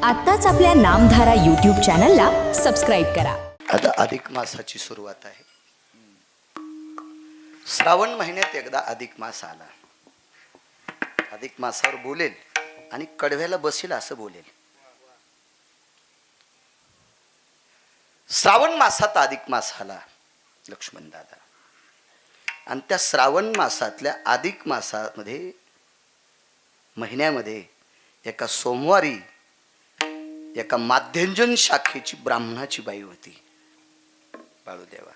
आत्ताच आपल्या नामधारा YouTube चॅनलला सबस्क्राईब करा. आता अधिक मासाची सुरुवात आहे. श्रावण महिन्यात एकदा अधिक मास आला. अधिक मासावर बोलेल आणि कडव्याला बसेल असं बोलेल. श्रावण मासात अधिक मास आला लक्ष्मण दादा. आणि त्या श्रावण मासातल्या अधिक मासामध्ये महिन्यामध्ये एका सोमवारी एका माध्यंजन शाखेची ब्राह्मणाची बाई होती. बाळूदेवा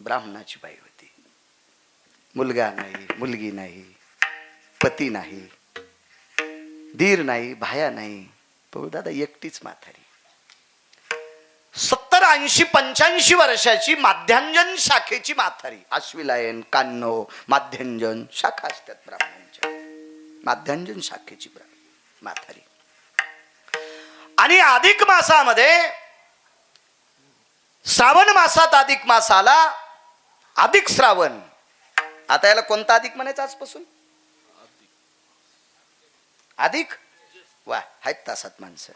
ब्राह्मणाची बाई होती. मुलगा नाही, मुलगी नाही, पती नाही, दीर नाही, भाया नाही. दादा एकटीच म्हातारी. 70, 80, 85 वर्षाची माध्यंजन शाखेची म्हातारी. अश्विलायन, कान्नो, माध्यंजन शाखा असतात ब्राह्मणांच्या. माध्यंजन शाखेची म्हातारी. आणि अधिक मासामध्ये श्रावण मासात अधिक मास आला. अधिक श्रावण. आता याला कोणता अधिक म्हणायचं आजपासून? अधिक. वा, आहेत तासात माणसं.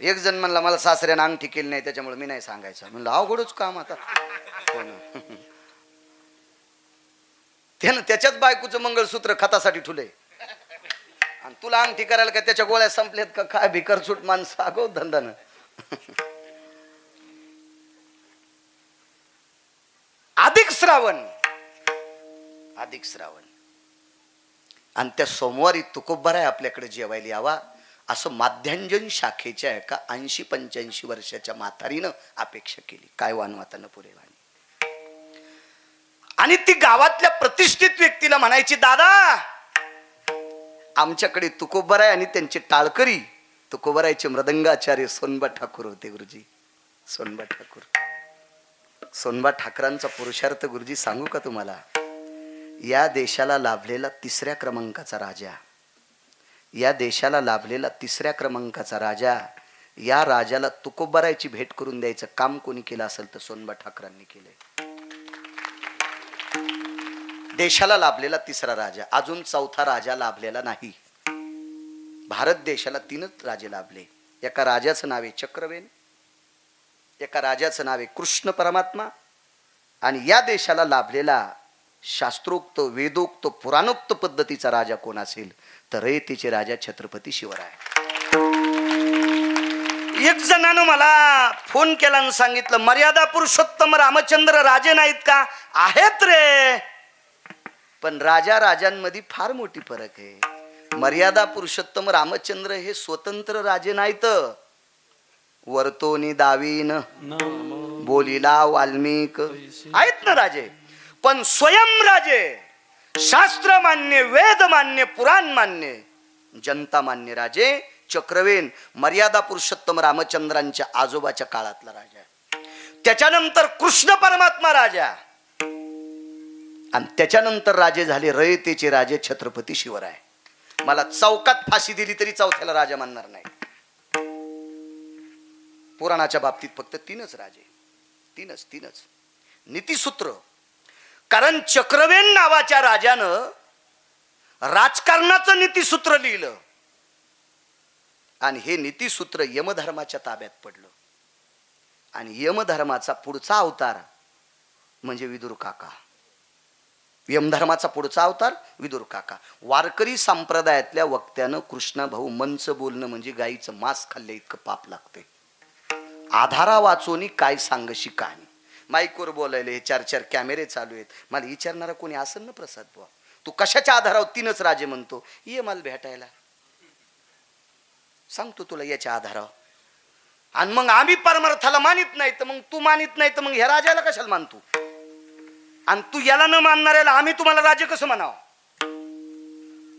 एक जण म्हणला मला सासऱ्यानं अंगठी केली नाही त्याच्यामुळे मी नाही सांगायचं. म्हणलं अवघडच काम आता. त्यानं त्याच्याच बायकोचं मंगळसूत्र खतासाठी ठुलंय आणि तुला अंगठी करायला काय त्याच्या गोळ्या संपल्यात का काय? भिकारचूट माणसं आगो धंदानं. अधिक श्रावण. अधिक श्रावण. आणि त्या सोमवारी तुकोबाराय आपल्याकडे जेवायला यावा असं माध्यंजन शाखेच्या एका 80-85 वर्षाच्या म्हातारीनं अपेक्षा केली. काय वानवातानं पुरे वाणी. आणि ती गावातल्या प्रतिष्ठित व्यक्तीला म्हणायची, दादा आमच्याकडे तुकोबाराय आणि त्यांचे टाळकरी. तुकोबारायचे मृदंगाचार्य सोनबा ठाकूर होते गुरुजी. सोनबा ठाकूर. सोनबा ठाकरांचा पुरुषार्थ गुरुजी सांगू का तुम्हाला? या देशाला लाभलेला 3ऱ्या क्रमांकाचा राजा. या देशाला लाभलेला 3ऱ्या क्रमांकाचा राजा. या राजाला तुकोबारायची भेट करून द्यायचं काम कोणी केलं असेल तर सोनबा ठाकरांनी केलंय. देशाला लाभलेला 3रा राजा. अजून 4था राजा लाभलेला नाही. भारत देशाला 3च राजे लाभले. एका राजाचं नाव आहे चक्रवेन, एका राजाचं नाव आहे कृष्ण परमात्मा. आणि या देशाला लाभलेला शास्त्रोक्त, वेदोक्त, पुराणोक्त पद्धतीचा राजा कोण असेल तर रयतेचे राजा छत्रपती शिवराय. एक जणानं मला फोन केला आणि सांगितलं, मर्यादा पुरुषोत्तम रामचंद्र राजे नाहीत का? आहेत रे, पण राजा राजांमध्ये फार मोठी फरक आहे. मर्यादा पुरुषोत्तम रामचंद्र हे स्वतंत्र राजे नाहीत. वर्तोनी दावीन बोलिला वाल्मिक आहेत ना राजे, पण स्वयं राजे. शास्त्र मान्य, वेद मान्य, पुराण मान्य, जनता मान्य राजे चक्रवेन मर्यादा पुरुषोत्तम रामचंद्रांच्या आजोबाच्या काळातला राजा. त्याच्यानंतर कृष्ण परमात्मा राजा. आणि त्याच्यानंतर राजे झाले रयतेचे राजे छत्रपती शिवराय. मला चौकात फाशी दिली तरी चौथ्याला राजा मानणार नाही. पुराणाच्या बाबतीत फक्त 3च राजे. 3च नीतिसूत्र. कारण चक्रवेन नावाच्या राजानं राजकारणाचं नीतिसूत्र लिहिलं आणि हे नीतिसूत्र यमधर्माच्या ताब्यात पडलं. आणि यमधर्माचा पुढचा अवतार म्हणजे विदुर काका. यमधर्माचा पुढचा अवतार विदुर काका. वारकरी संप्रदायातल्या वक्त्यानं कृष्णा भाऊ मंच बोलणं म्हणजे गाईचं मांस खाल्ले इतकं पाप लागते. आधारा वाचोनी काय सांगशी कहाणी. माईकवर बोलायले 4 कॅमेरे चालू आहेत. मला विचारणारा कोणी असेल ना, प्रसाद बुवा तू कशाच्या आधारावर 3च राजे म्हणतो? ये मला भेटायला, सांगतो तुला याच्या आधारावर. आणि मग आम्ही परमार्थाला मानित नाही तर मग तू मानित नाही तर मग ह्या राजाला कशाला मानतो? आणि तू याला न मानणाऱ्याला आम्ही तुम्हाला राजे कसं म्हणावं?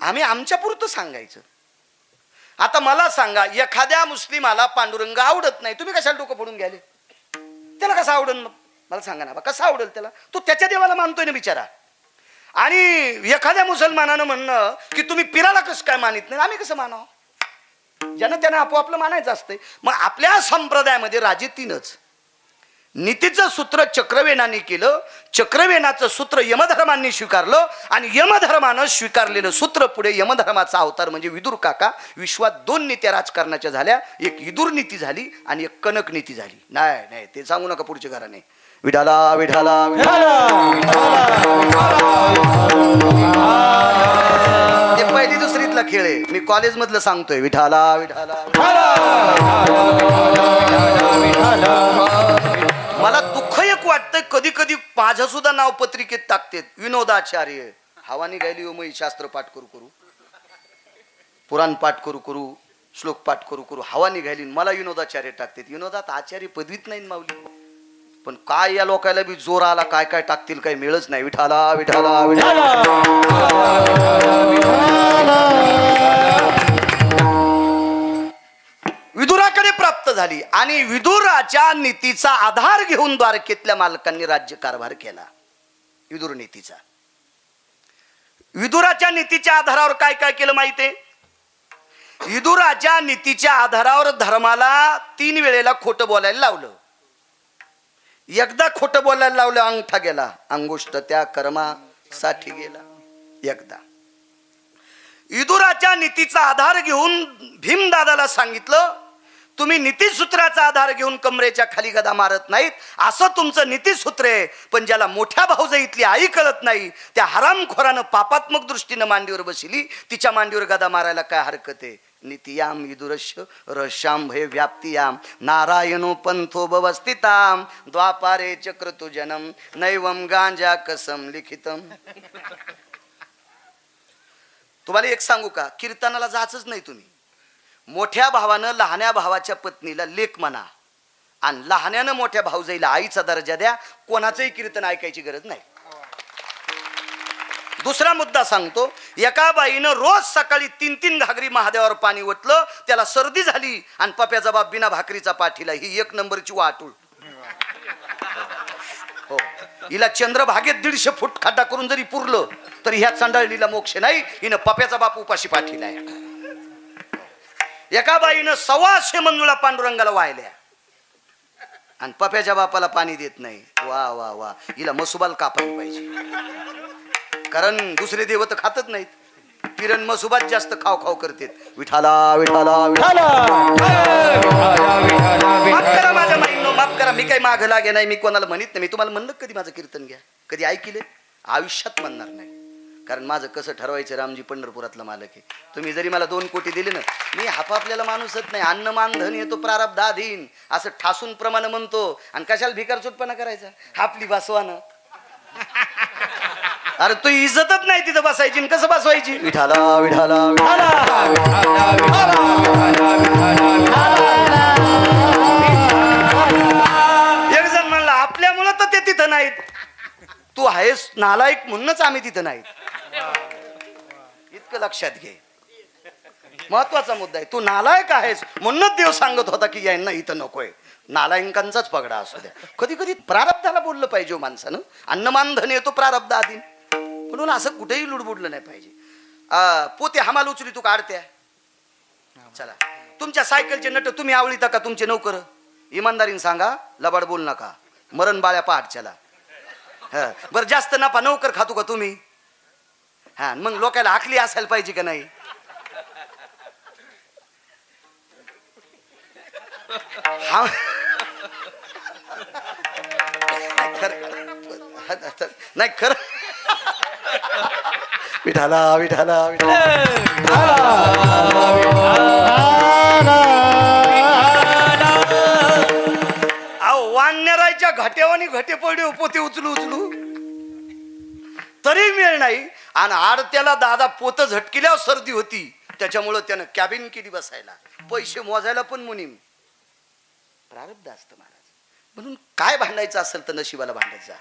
आम्ही आमच्या पुरतं सांगायचं. आता मला सांगा, एखाद्या मुस्लिमाला पांडुरंग आवडत नाही, तुम्ही कशाला डोकं फोडून घ्याले? त्याला कसं आवडेल? मग मला सांगा ना, कसं आवडेल त्याला? तो त्याच्या देवाला मानतोय ना बिचारा. आणि एखाद्या मुसलमानानं म्हणणं की तुम्ही पिराला कसं काय मानित नाही, आम्ही कसं मानावं? ज्यानं त्यानं आपोआपलं मानायचं असतंय. मग आपल्या संप्रदायामध्ये राजे 3च. नीतीचं सूत्र चक्रवेणाने केलं, चक्रवेणाचं सूत्र यमधर्मांनी स्वीकारलं आणि यमधर्मानं स्वीकारलेलं सूत्र पुढे यमधर्माचा अवतार म्हणजे विदुर काका. विश्वात 2 नीत्या राजकारणाच्या झाल्या, एक विदुर नीती झाली आणि एक कनक नीती झाली. नाही नाही ते सांगू नका पुढच्या घराने. विठाला विठाला ते पहिली दुसरीतला खेळ आहे. मी कॉलेज मधलं सांगतोय. विठाला विठाला. मला दुःख एक वाटतंय, कधी कधी माझं सुद्धा नाव पत्रिकेत टाकतेत विनोदाचार्य. हवा निघाली हो मग शास्त्र पाठ करू करू, पुराण पाठ करू करू, श्लोक पाठ करू करू हवा निघाली, मला विनोदाचार्य टाकतात. विनोदात आचार्य पदवीत नाही माऊली. पण काय या लोकांना बी जोर आला, काय काय टाकतील काही मिळच नाही. विठाला विठाला विदुराकडे प्राप्त झाली आणि विदुराच्या नीतीचा आधार घेऊन द्वारकेतल्या मालकांनी राज्यकारभार केला. विदुर नीतीचा. विदुराच्या नीतीच्या आधारावर काय काय केलं माहितीये? विदुराच्या नीतीच्या आधारावर धर्माला 3 वेळेला खोटं बोलायला लावलं. एकदा खोटं बोलायला लावलं, अंगठा गेला, अंगुष्ठ त्या कर्मासाठी गेला. एकदा विदुराच्या नीतीचा आधार घेऊन भीमदादाला सांगितलं, तुम्ही नीतिसूत्राचा आधार घेऊन कमरेच्या खाली गदा मारत नाहीत, असं तुमचं नीतिसूत्र आहे. पण ज्याला मोठ्या भाऊजाईतली आई कळत नाही, त्या हरामखोरानं पापात्मक दृष्टीनं मांडीवर बसली, तिच्या मांडीवर गदा मारायला काय हरकत आहे? नितियाम विदुरश्य रश्याम भय व्याप्तियाम नारायणो पंथो भवस्थिताम द्वापारे चक्रतु जनम नैवम गांजा कसम लिखितम. तुम्हाला एक सांगू का, कीर्तनाला जायचंच नाही तुम्ही. मोठ्या भावानं लहान्या भावाच्या पत्नीला लेक म्हणा आणि लहान्यानं मोठ्या भाऊजाईला आईचा दर्जा द्या. कोणाचंही कीर्तन ऐकायची गरज नाही. दुसरा मुद्दा सांगतो. एका बाईनं रोज सकाळी 3 घागरी महादेवावर पाणी ओतलं, त्याला सर्दी झाली आणि पप्याचा बाप बिना भाकरीचा पाठीला. ही 1 नंबरची वाटूळ. हो, हिला चंद्रभागेत 150 फूट खड्डा करून जरी पुरलं तरी ह्या चांडाळलीला मोक्ष नाही. हिनं पप्याचा बाप उपाशी पाठीला आहे. एका बाईनं 125 मंजुळा पांडुरंगाला वाहिल्या आणि पप्याच्या बापाला पाणी देत नाही. वा वा वा, हिला मसुबाल कापायला पाहिजे. कारण दुसरे देव तर खातच नाहीत. किरण मसुबात जास्त खाव खाव करतात. विठाला विठाला विठाला. माफ करा माझ्या माईंनो, माफ करा. मी काही माग लागे नाही, मी कोणाला म्हणत नाही. मी तुम्हाला म्हणलं कधी माझं कीर्तन घ्या, कधी ऐकिले? आयुष्यात म्हणणार नाही. कारण माझं कसं ठरवायचं, रामजी पंढरपुरातला मालक आहे. तुम्ही जरी मला 2 कोटी दिले ना, मी आपल्याला माणूसच नाही. अन्न मान धन येतो प्रारब्धाधीन असं ठासून प्रमाणे म्हणतो. आणि कशाला भिकार चोटपणा करायचा? आपली बसवानं. अरे तू इज्जतच नाही तिथं बसायची, कसं बसवायची? विठाला विठाला एक जण म्हणला आपल्यामुळं तर ते तिथं नाहीत. तू आहेस नालायक म्हणूनच आम्ही तिथं नाहीत. इतकं लक्षात घे. महत्वाचा मुद्दा आहे. तू नालायक आहेस म्हणूनच देव सांगत होता की यांना इथं नकोय. नालायकांचाच पगडा असू द्या. कधी कधी प्रारब्धाला बोललं पाहिजे माणसानं. अन्नमान धन येतो प्रारब्ध आधी, म्हणून असं कुठेही लुडबुडलं नाही पाहिजे. पोते हमाल उचली तू काढत्या. चला, तुमच्या सायकलचे नट तुम्ही आवडीता का तुमचे नोकर? इमानदारीने सांगा, लबाड बोल नका. मरण बाळ्या पहाट. चला बरं, जास्त नफा नोकर खातो का तुम्ही? हा, मग लोकांना आखली असायला पाहिजे का नाही? नाही खरं. विठाला विठाला वाण्यारायच्या घाट्यावानी घाटे पडले, पोते उचलू उचलू तरी मिळ नाही. आणि आडत्याला दादा पोत झटकिल्यावर सर्दी होती, त्याच्यामुळं त्यानं कॅबिन केली बसायला. पैसे मोजायला पण मुनीम. प्रारब्ध असतं महाराज. म्हणून काय भांडायचं असेल तर नशिबाला भांडायचं,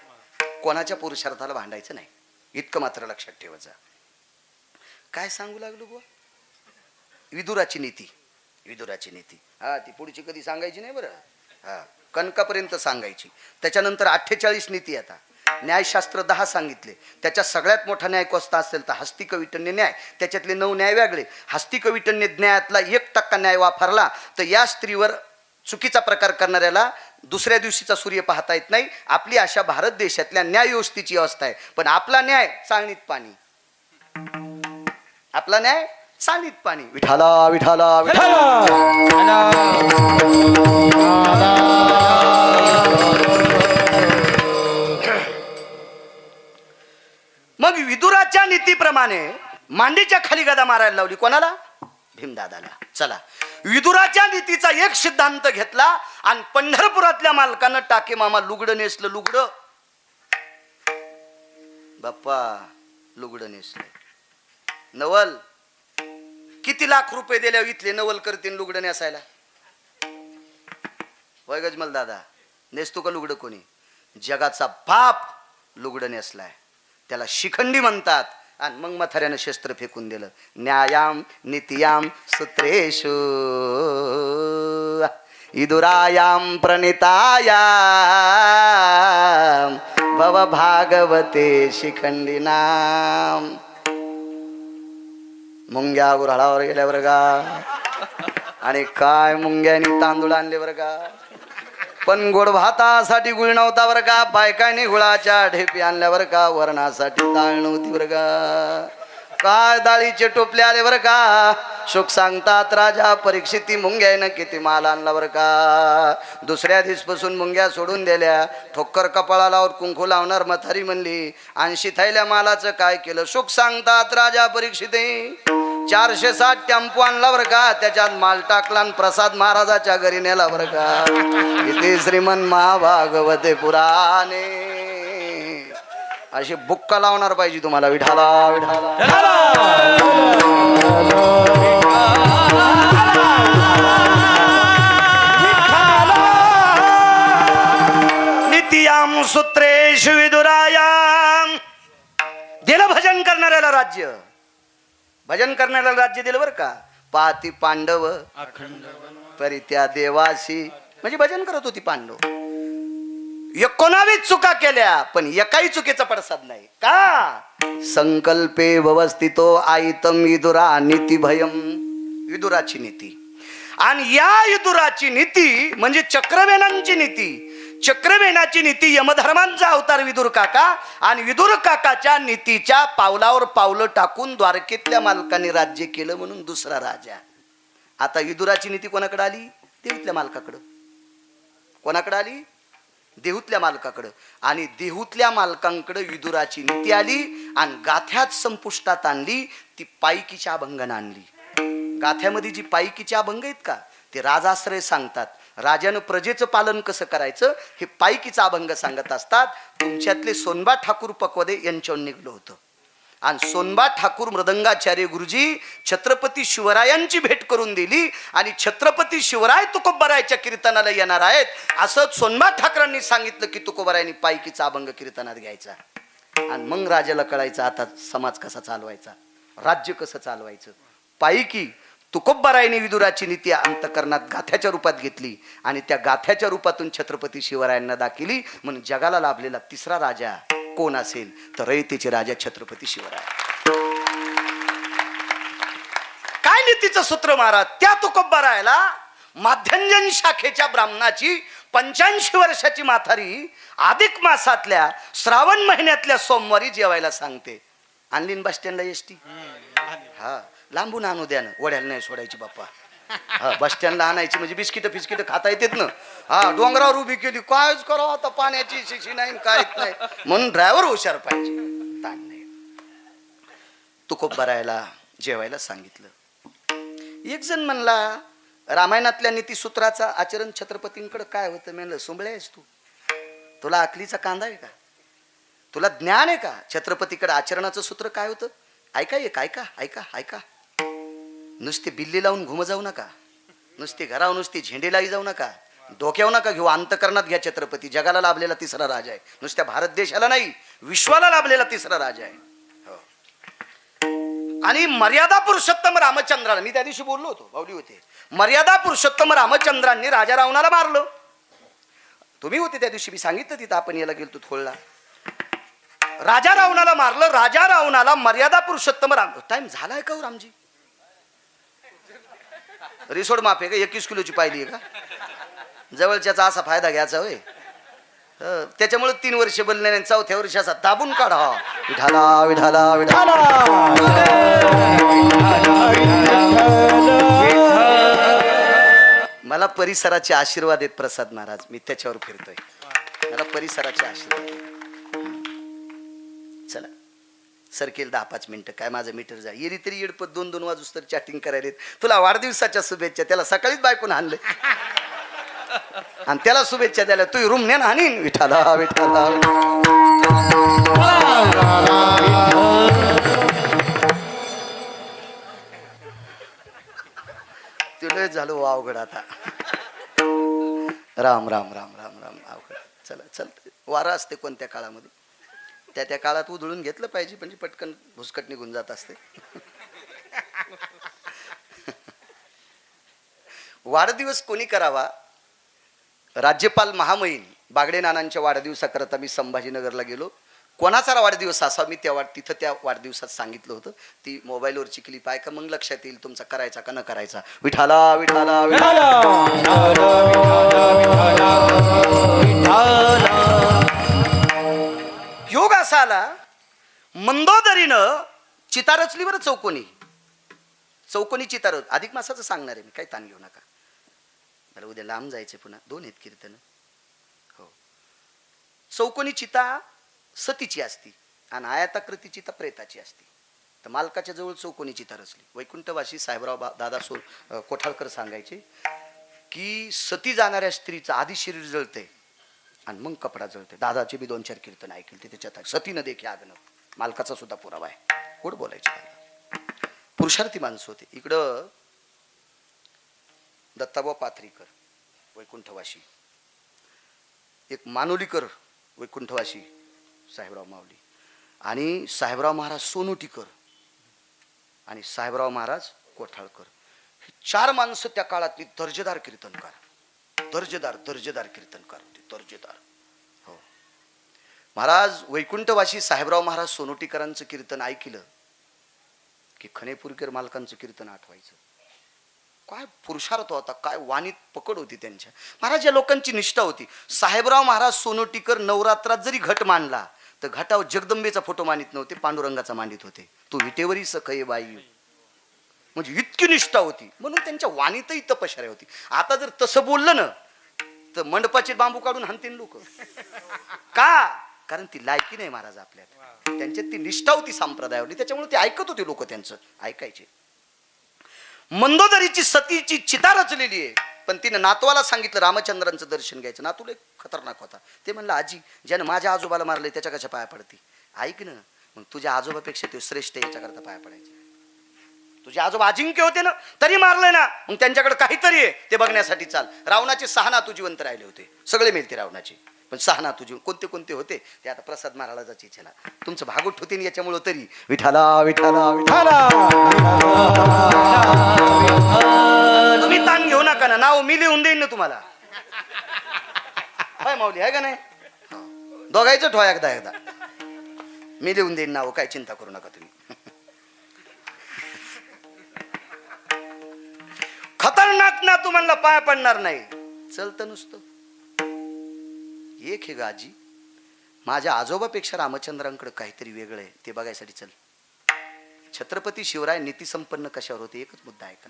कोणाच्या पुरुषार्थाला भांडायचं नाही. इतकं मात्र लक्षात ठेवायचं. काय सांगू लागलो बुवा? विदुराची नीती. विदुराची नीती हा, ती पुढची कधी सांगायची नाही बरं. हा, कणकापर्यंत सांगायची. त्याच्यानंतर 48 नीती. आता न्यायशास्त्र 10 सांगितले. त्याच्यात सगळ्यात मोठा न्याय कोणता असेल तर हस्तिकविटन्य न्याय. त्याच्यातले 9 न्याय वेगळे. हस्तिकविटन्य न्यायातला 1% न्याय वापरला तर या स्त्रीवर चुकीचा प्रकार करणाऱ्याला दुसऱ्या दिवशीचा सूर्य पाहता येत नाही. आपली अशा भारत देशातल्या न्याय व्यवस्थेची अवस्था आहे. पण आपला न्याय चाळणीत पाणी, आपला न्याय चाळणीत पाणी. विठाला विठाला मग विदुराच्या नीतीप्रमाणे मांडीच्या खाली गदा मारायला लावली. कोणाला? भीमदादाला. चला, विदुराच्या नीतीचा एक सिद्धांत घेतला आणि पंढरपुरातल्या मालकानं टाके मामा लुगडं नेसलं. लुगडं बाप्पा लुगडं नेसलं. नवल किती लाख रुपये दिल्यावर इथले नवल करतील लुगडं नेसायला? वय गजमल दादा, नेसतो का लुगडं कोणी? जगाचा बाप लुगडं नेसलाय, त्याला शिखंडी म्हणतात. आणि मग म्हाताऱ्यानं शस्त्र फेकून दिलं. न्यायाम नित्याम सूत्रेषु इदुरायाम प्रणितायाम भव भागवते शिखंडीनाम. मुंग्या गुऱ्हाळावर गेल्या बरं का, आणि काय मुंग्यानी तांदूळ आणले बरं का. पण गोड भातासाठी गुळ नव्हता बरं का. बायकांनी गुळाच्या ढेपी आणल्या बरं का. वरणासाठी डाळ नव्हती बरं का. काय डाळीचे टोपले आले बरं का. सुख सांगतात राजा परीक्षिती मुंग्यानं किती माल आणला बरं का. दुसऱ्या दिवसपासून मुंग्या सोडून दिल्या. ठोक्कर कपाळालावर कुंकू लावणार म्हातारी म्हणली 80 थैल्या मालाचं काय केलं? सुख सांगतात राजा परीक्षिती 460 टेम्पो आणला बरं का. त्याच्यात माल टाकला आणि प्रसाद महाराजाच्या घरी नेला बरं का. इथे श्रीमन महाभागवते पुराणे. अशी बुक्का लावणार पाहिजे तुम्हाला. विठाला विठाला नित्याम सूत्रेषु विदुरायाम. दिलं भजन करणाऱ्याला राज्य. भजन करण्याला राज्य दिलं बरं का. पाती पांडव परी त्या देवाशी, म्हणजे भजन करत होती पांडव. 19 चुका केल्या पण एकाही चुकीचा पडसाद नाही का. संकल्पे व्यवस्थितो आयतम विदुरा नीती भयम. विदुराची नीती. आणि या विदुराची नीती म्हणजे चक्रवेणांची नीती. चक्रवेणाची नीती यमधर्मांचा अवतार विदुर काका. आणि विदुर काकाच्या नीतीच्या पावलावर पावलं टाकून द्वारकेतल्या मालकाने राज्य केलं म्हणून दुसरा राजा. आता विदुराची नीती कोणाकडे आली? देहूतल्या मालकाकडं. कोणाकडे आली? देहूतल्या मालकाकडं. आणि देहूतल्या मालकांकडे विदुराची नीती आली आणि गाथ्यात संपुष्टात आणली. ती पायकीच्या अभंगानं आणली. गाथ्यामध्ये जी पायकीच्या अभंग आहेत का ते राजाश्रय सांगतात. राजानं प्रजेचं पालन कसं करायचं हे पायकीचा अभंग सांगत असतात. तुमच्यातले सोनबा ठाकूर पकवदे यांच्यावर निघलं होतं. आणि सोनबा ठाकूर मृदंगाचार्य गुरुजी छत्रपती शिवरायांची भेट करून दिली. आणि छत्रपती शिवराय तुकोबरायच्या कीर्तनाला येणार आहेत असं सोनबा ठाकरांनी सांगितलं की तुकोबरायांनी पायकीचा अभंग कीर्तनात घ्यायचा. आणि मग राजाला कळायचं आता समाज कसा चालवायचा, राज्य कसं चालवायचं. पायकी तुकोबरायांनी विदुराची नीती अंतकरणात गाथ्याच्या रूपात घेतली आणि त्या गाथ्याच्या रूपातून छत्रपती शिवरायांना दाखिली. म्हणून जगाला लाभलेला तिसरा राजा कोण असेल तर रयतेचे राजा छत्रपती शिवराय. काय नीतीचं सूत्र महाराज. त्या तुकोबरायला माध्यंजन शाखेच्या ब्राह्मणाची 85 वर्षाची म्हातारी अधिक मासातल्या श्रावण महिन्यातल्या सोमवारी जेवायला सांगते. आणलीन बस स्टँडला एसटी. हा लांबून आणू द्या ना, वड्याला नाही सोडायची बाप्पा. हा बस स्टँडला आणायची म्हणजे बिस्किट फिस्किट खाता येतात ना. हा डोंगरावर उभी केली कायच करावं आता, पाण्याची शिशी नाही काहीच नाही म्हणून ड्रायव्हर हुशार पाहिजे. ताण नाही. तुकोबरायला जेवायला सांगितलं. एक जण म्हणला रामायणातल्या नीतीसूत्राचा आचरण छत्रपतींकडे काय होतं? म्हणलं सुंबळे आहेस तू, तुला अकलीचा कांदा आहे का? तुला ज्ञान आहे का? छत्रपतीकडे आचरणाचं सूत्र काय होतं? ऐका एक ऐका ऐका ऐका. नुसते बिल्ली लावून घुम जाऊ नका. नुसती घरावर नुसती झेंडेलाही जाऊ नका. डोक्यावर नका घेऊ. अंतकरणात घ्या. छत्रपती जगाला लाभलेला तिसरा राजा आहे. नुसत्या भारत देशाला नाही विश्वाला लाभलेला तिसरा राजा आहे. आणि मर्यादा पुरुषोत्तम रामचंद्राला मी त्या दिवशी बोललो होतो, बावली होते. मर्यादा पुरुषोत्तम रामचंद्रांनी राजा रावणाला मारलं. तुम्ही होते त्या दिवशी, मी सांगितलं तिथं आपण याला गेलतो थोडला. राजा रावणाला मारलं. राजा रावणाला मर्यादा पुरुषोत्तम राम. टाइम झालाय का हो रामजी? रिसोड माफ आहे का? 21 किलोची पाहिली आहे का? जवळच्याचा असा फायदा घ्यायचा होय. त्याच्यामुळे 3 वर्ष बोलले नाही, 4थ्या वर्षी असा दाबून काढा विठाला विठाला विठाला. मला परिसराचे आशीर्वाद आहेत प्रसाद महाराज, मी त्याच्यावर फिरतोय. मला परिसराचे आशीर्वाद आहेत. चला सरकेल 10-5 मिनिटं, काय माझं मीटर जा येरी तरी येडपत 2-2 वाजूस तर चॅटिंग करायला. तुला वाढदिवसाच्या शुभेच्छा. त्याला सकाळीच बायकून आणले आणि त्याला शुभेच्छा द्यायला तू रूम ने ना आणीन. विठाला विठाला तुला झालं अवघड आता. राम राम राम राम राम. अवघड. चला चल, वारा असते कोणत्या काळामध्ये, त्या काळात उधळून घेतलं पाहिजे, म्हणजे पटकन भुसकट निघून जात असते. वाढदिवस कोणी करावा? राज्यपाल महामहिम बागडे नानांच्या वाढदिवसाकरता मी संभाजीनगरला गेलो. कोणाचा वाढदिवस असा मी तिथं त्या वाढदिवसात सांगितलं होतं. ती मोबाईलवरची क्लिप आहे का, मग लक्षात येईल तुमचा करायचा का न करायचा. विठाला विठाला विठाला. योग असा आला, मंदोदरीनं चिता रचली बरं. चौकोनी चिता रच. अधिक मासाचं सांगणार आहे मी, काही ताण घेऊ नका. मला उद्या लांब जायचे, पुन्हा 2 आहेत कीर्तन. हो, चौकोनी चिता सतीची असती आणि आयताकृती चिता प्रेताची असती. तर मालकाच्या जवळ चौकोनी चिता रचली. वैकुंठवासी साहेबराव दादा कोठाळकर सांगायचे की सती जाणाऱ्या स्त्रीचं आधी शरीर जळते आणि मग कपडा जळते. दादाचे बी 2-4 कीर्तन ऐकले ते त्याच्यात. सतीनं देखी आग्न, मालकाचा सुद्धा पुरावा आहे. गोड बोलायचे दादा. पुरुषार्थी माणसं होते. इकडं दत्ताबा पाथरीकर वैकुंठवासी, एक मानोलीकर वैकुंठवासी साहेबराव माऊली, आणि साहेबराव महाराज सोनोटीकर आणि साहेबराव महाराज कोठाळकर. हे 4 माणसं त्या काळातली दर्जेदार कीर्तनकार. दर्जेदार कीर्तनकार होते, दर्जेदार. हो, महाराज वैकुंठवासी साहेबराव महाराज सोनोटीकरांचं कीर्तन ऐकलं की खनेपूरकर मालकांचं कीर्तन आठवायचं. काय पुरुषार्थ होता, काय वाणीत पकड होती त्यांच्या. महाराज या लोकांची निष्ठा होती. साहेबराव महाराज सोनोटीकर नवरात्रात जरी घट मांडला तर घटावर जगदंबेचा फोटो मांडित नव्हते, पांडुरंगाचा मांडित होते. तू विटेवरी सखये बाई, म्हणजे इतकी निष्ठा होती. म्हणून त्यांच्या वाणीतही तपश्चर्या होती. आता जर तसं बोललं ना तर मंडपाचे बांबू काढून हाणतील लोक. का? कारण ती लायकी नाही महाराज आपल्यात. त्यांच्यात ती निष्ठा होती संप्रदायावरली, त्याच्यामुळे ते ऐकत होते लोक, त्यांचं ऐकायचे. मंदोदरीची सतीची चिता रचलेली आहे, पण तिने नातवाला सांगितलं रामचंद्रांचं दर्शन घ्यायचं. नातूला एक खतरनाक होता. ते म्हणलं आजी, ज्यानं माझ्या आजोबाला मारले त्याच्या कशा पाया पडती. ऐक ना, मग तुझ्या आजोबापेक्षा ते श्रेष्ठ याच्याकरता पाया पडायचे. तुझे आजोबा अजिंक्य होते ना, तरी मारले ना, मग त्यांच्याकडे काहीतरी आहे ते बघण्यासाठी चाल. रावणाचे 6 नातू जिवंत राहिले होते, सगळे मेलते रावणाचे, पण 6 नातू कोणते कोणते होते ते आता प्रसाद महाराजाची इच्छा. तुमचं भागवत होते याच्यामुळं तरी. विठाला विठाला विठाला. तुम्ही ताण घेऊ नका ना, नाव मी लिहून देईन ना तुम्हाला. काय माऊली आहे का नाही? दोघायचं ठोया एकदा मी लिहून देईन नाव, काय चिंता करू नका तुम्ही. खतरनाक ना, तुम्हाला पाया पडणार नाही. चलतं नुसतं. एक हे गाजी, माझ्या आजोबापेक्षा रामचंद्रांकडे काहीतरी वेगळं आहे, ते बघायसाठी चल. छत्रपती शिवराय नीतिसंपन्न कशावर होते, एकच मुद्दा आहे का.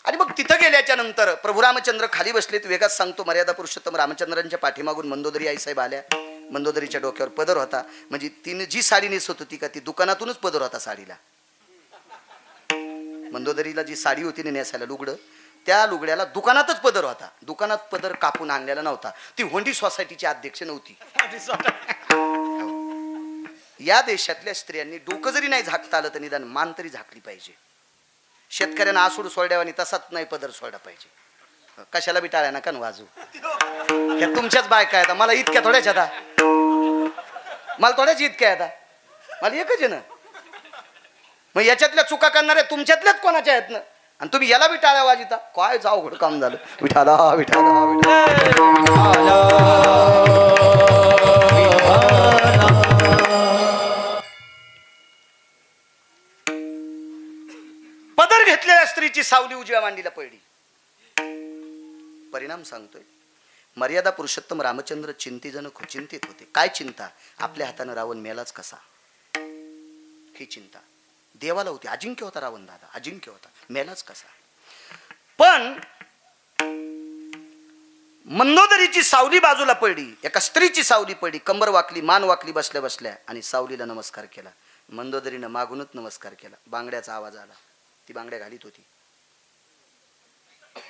आणि मग तिथं गेल्याच्या नंतर प्रभू रामचंद्र खाली बसलेत. वेगात सांगतो, मर्यादा पुरुषोत्तम रामचंद्रांच्या पाठीमागून मंदोदरी आईसाहेब आल्या. मंदोदरीच्या डोक्यावर पदर होता, म्हणजे तिने जी साडी नेसत होती का ती दुकानातूनच पदर होता साडीला. मंदोदरीला जी साडी होती नेसायला लुगडं, त्या लुगड्याला दुकानातच पदर होता. दुकानात पदर कापून आणलेला नव्हता. ती होंडी सोसायटीची अध्यक्ष नव्हती. या देशातल्या स्त्रियांनी डोकं जरी नाही झाकता आलं तर निदान मान तरी झाकली पाहिजे. शेतकऱ्यांना आसूड सोडल्यावानी तसाच नाही पदर सोडला पाहिजे. कशाला बी टाळ्या नका वाजू. ह्या तुमच्याच बायका आहेत, मला इतक्या थोड्याच आता, मला थोड्याच इतक्या आता, मला एकच आहे ना. मग याच्यातल्या चुका करणाऱ्या तुमच्यातल्याच कोणाच्या आहेत ना, आणि तुम्ही याला बी टाळ्या वाजिता. काय जाऊ घड काम झालं. विठाला विठाला विठाला. पदर घेतलेल्या स्त्रीची सावली उजव्या मांडीला पडली. परिणाम सांगतोय, मर्यादा पुरुषोत्तम रामचंद्र चिंतित होते. काय चिंता? आपल्या हातानं रावण मेलाच कसा, ही चिंता देवाला होती. अजिंक्य होता रावण दादा, अजिंक्य होता, मेलाच कसा. पण मंदोदरीची सावली बाजूला पडली, एका स्त्रीची सावली पडली, कंबर वाकली, मान वाकली बसल्या बसल्या, आणि सावलीला नमस्कार केला. मंदोदरीनं मागूनच नमस्कार केला. बांगड्याचा आवाज आला. ती बांगड्या घालीत होती.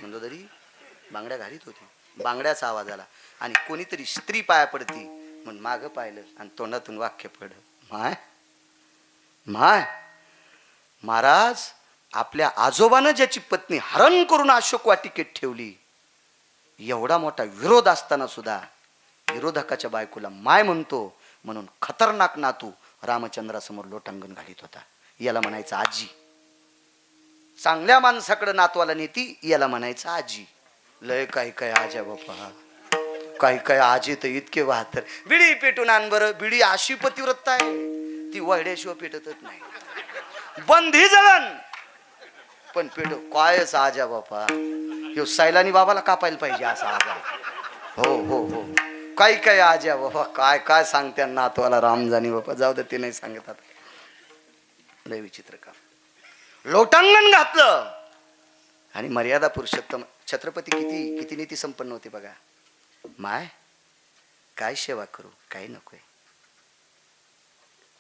मंदोदरी बांगड्या घालीत होती. बांगड्याचा आवाज आला आणि कोणीतरी स्त्री पाया पडती म्हणून मागं पाहिलं आणि तोंडातून वाक्य पडलं, माय माय महाराज, आपल्या आजोबानं ज्याची पत्नी हरण करून अशोक वाटिकेत ठेवली, एवढा मोठा विरोध असताना सुद्धा विरोधकाच्या बायकोला माय म्हणतो, म्हणून खतरनाक नातू रामचंद्रासमोर लोटांगण घालीत होता. याला म्हणायचं आजी. चांगल्या माणसाकडे नातवाला नेती, याला म्हणायचं आजी. लय काही काय आजा बापा, काही काय आजी तर इतके वाहतर. बिडी पेटून आण बरं. बिडी अशी पतिव्रता आहे, ती वळड्याशिवाय पेटतच नाही. बंदी जळण पण पेटो कायच आजा बापा. ह्यो सैलानी बाबाला कापायला पाहिजे असा आजा. हो हो हो, काही काय आजा बाबा, काय काय सांगत्या नातवाला रामजानी बापा. जाऊ दे, ते नाही सांगत आता. लय विचित्र काम. लोटांगण घातलं आणि मर्यादा पुरुषोत्तम छत्रपती किती किती नीती संपन्न होते बघा. माय काय सेवा करू, काही नकोय.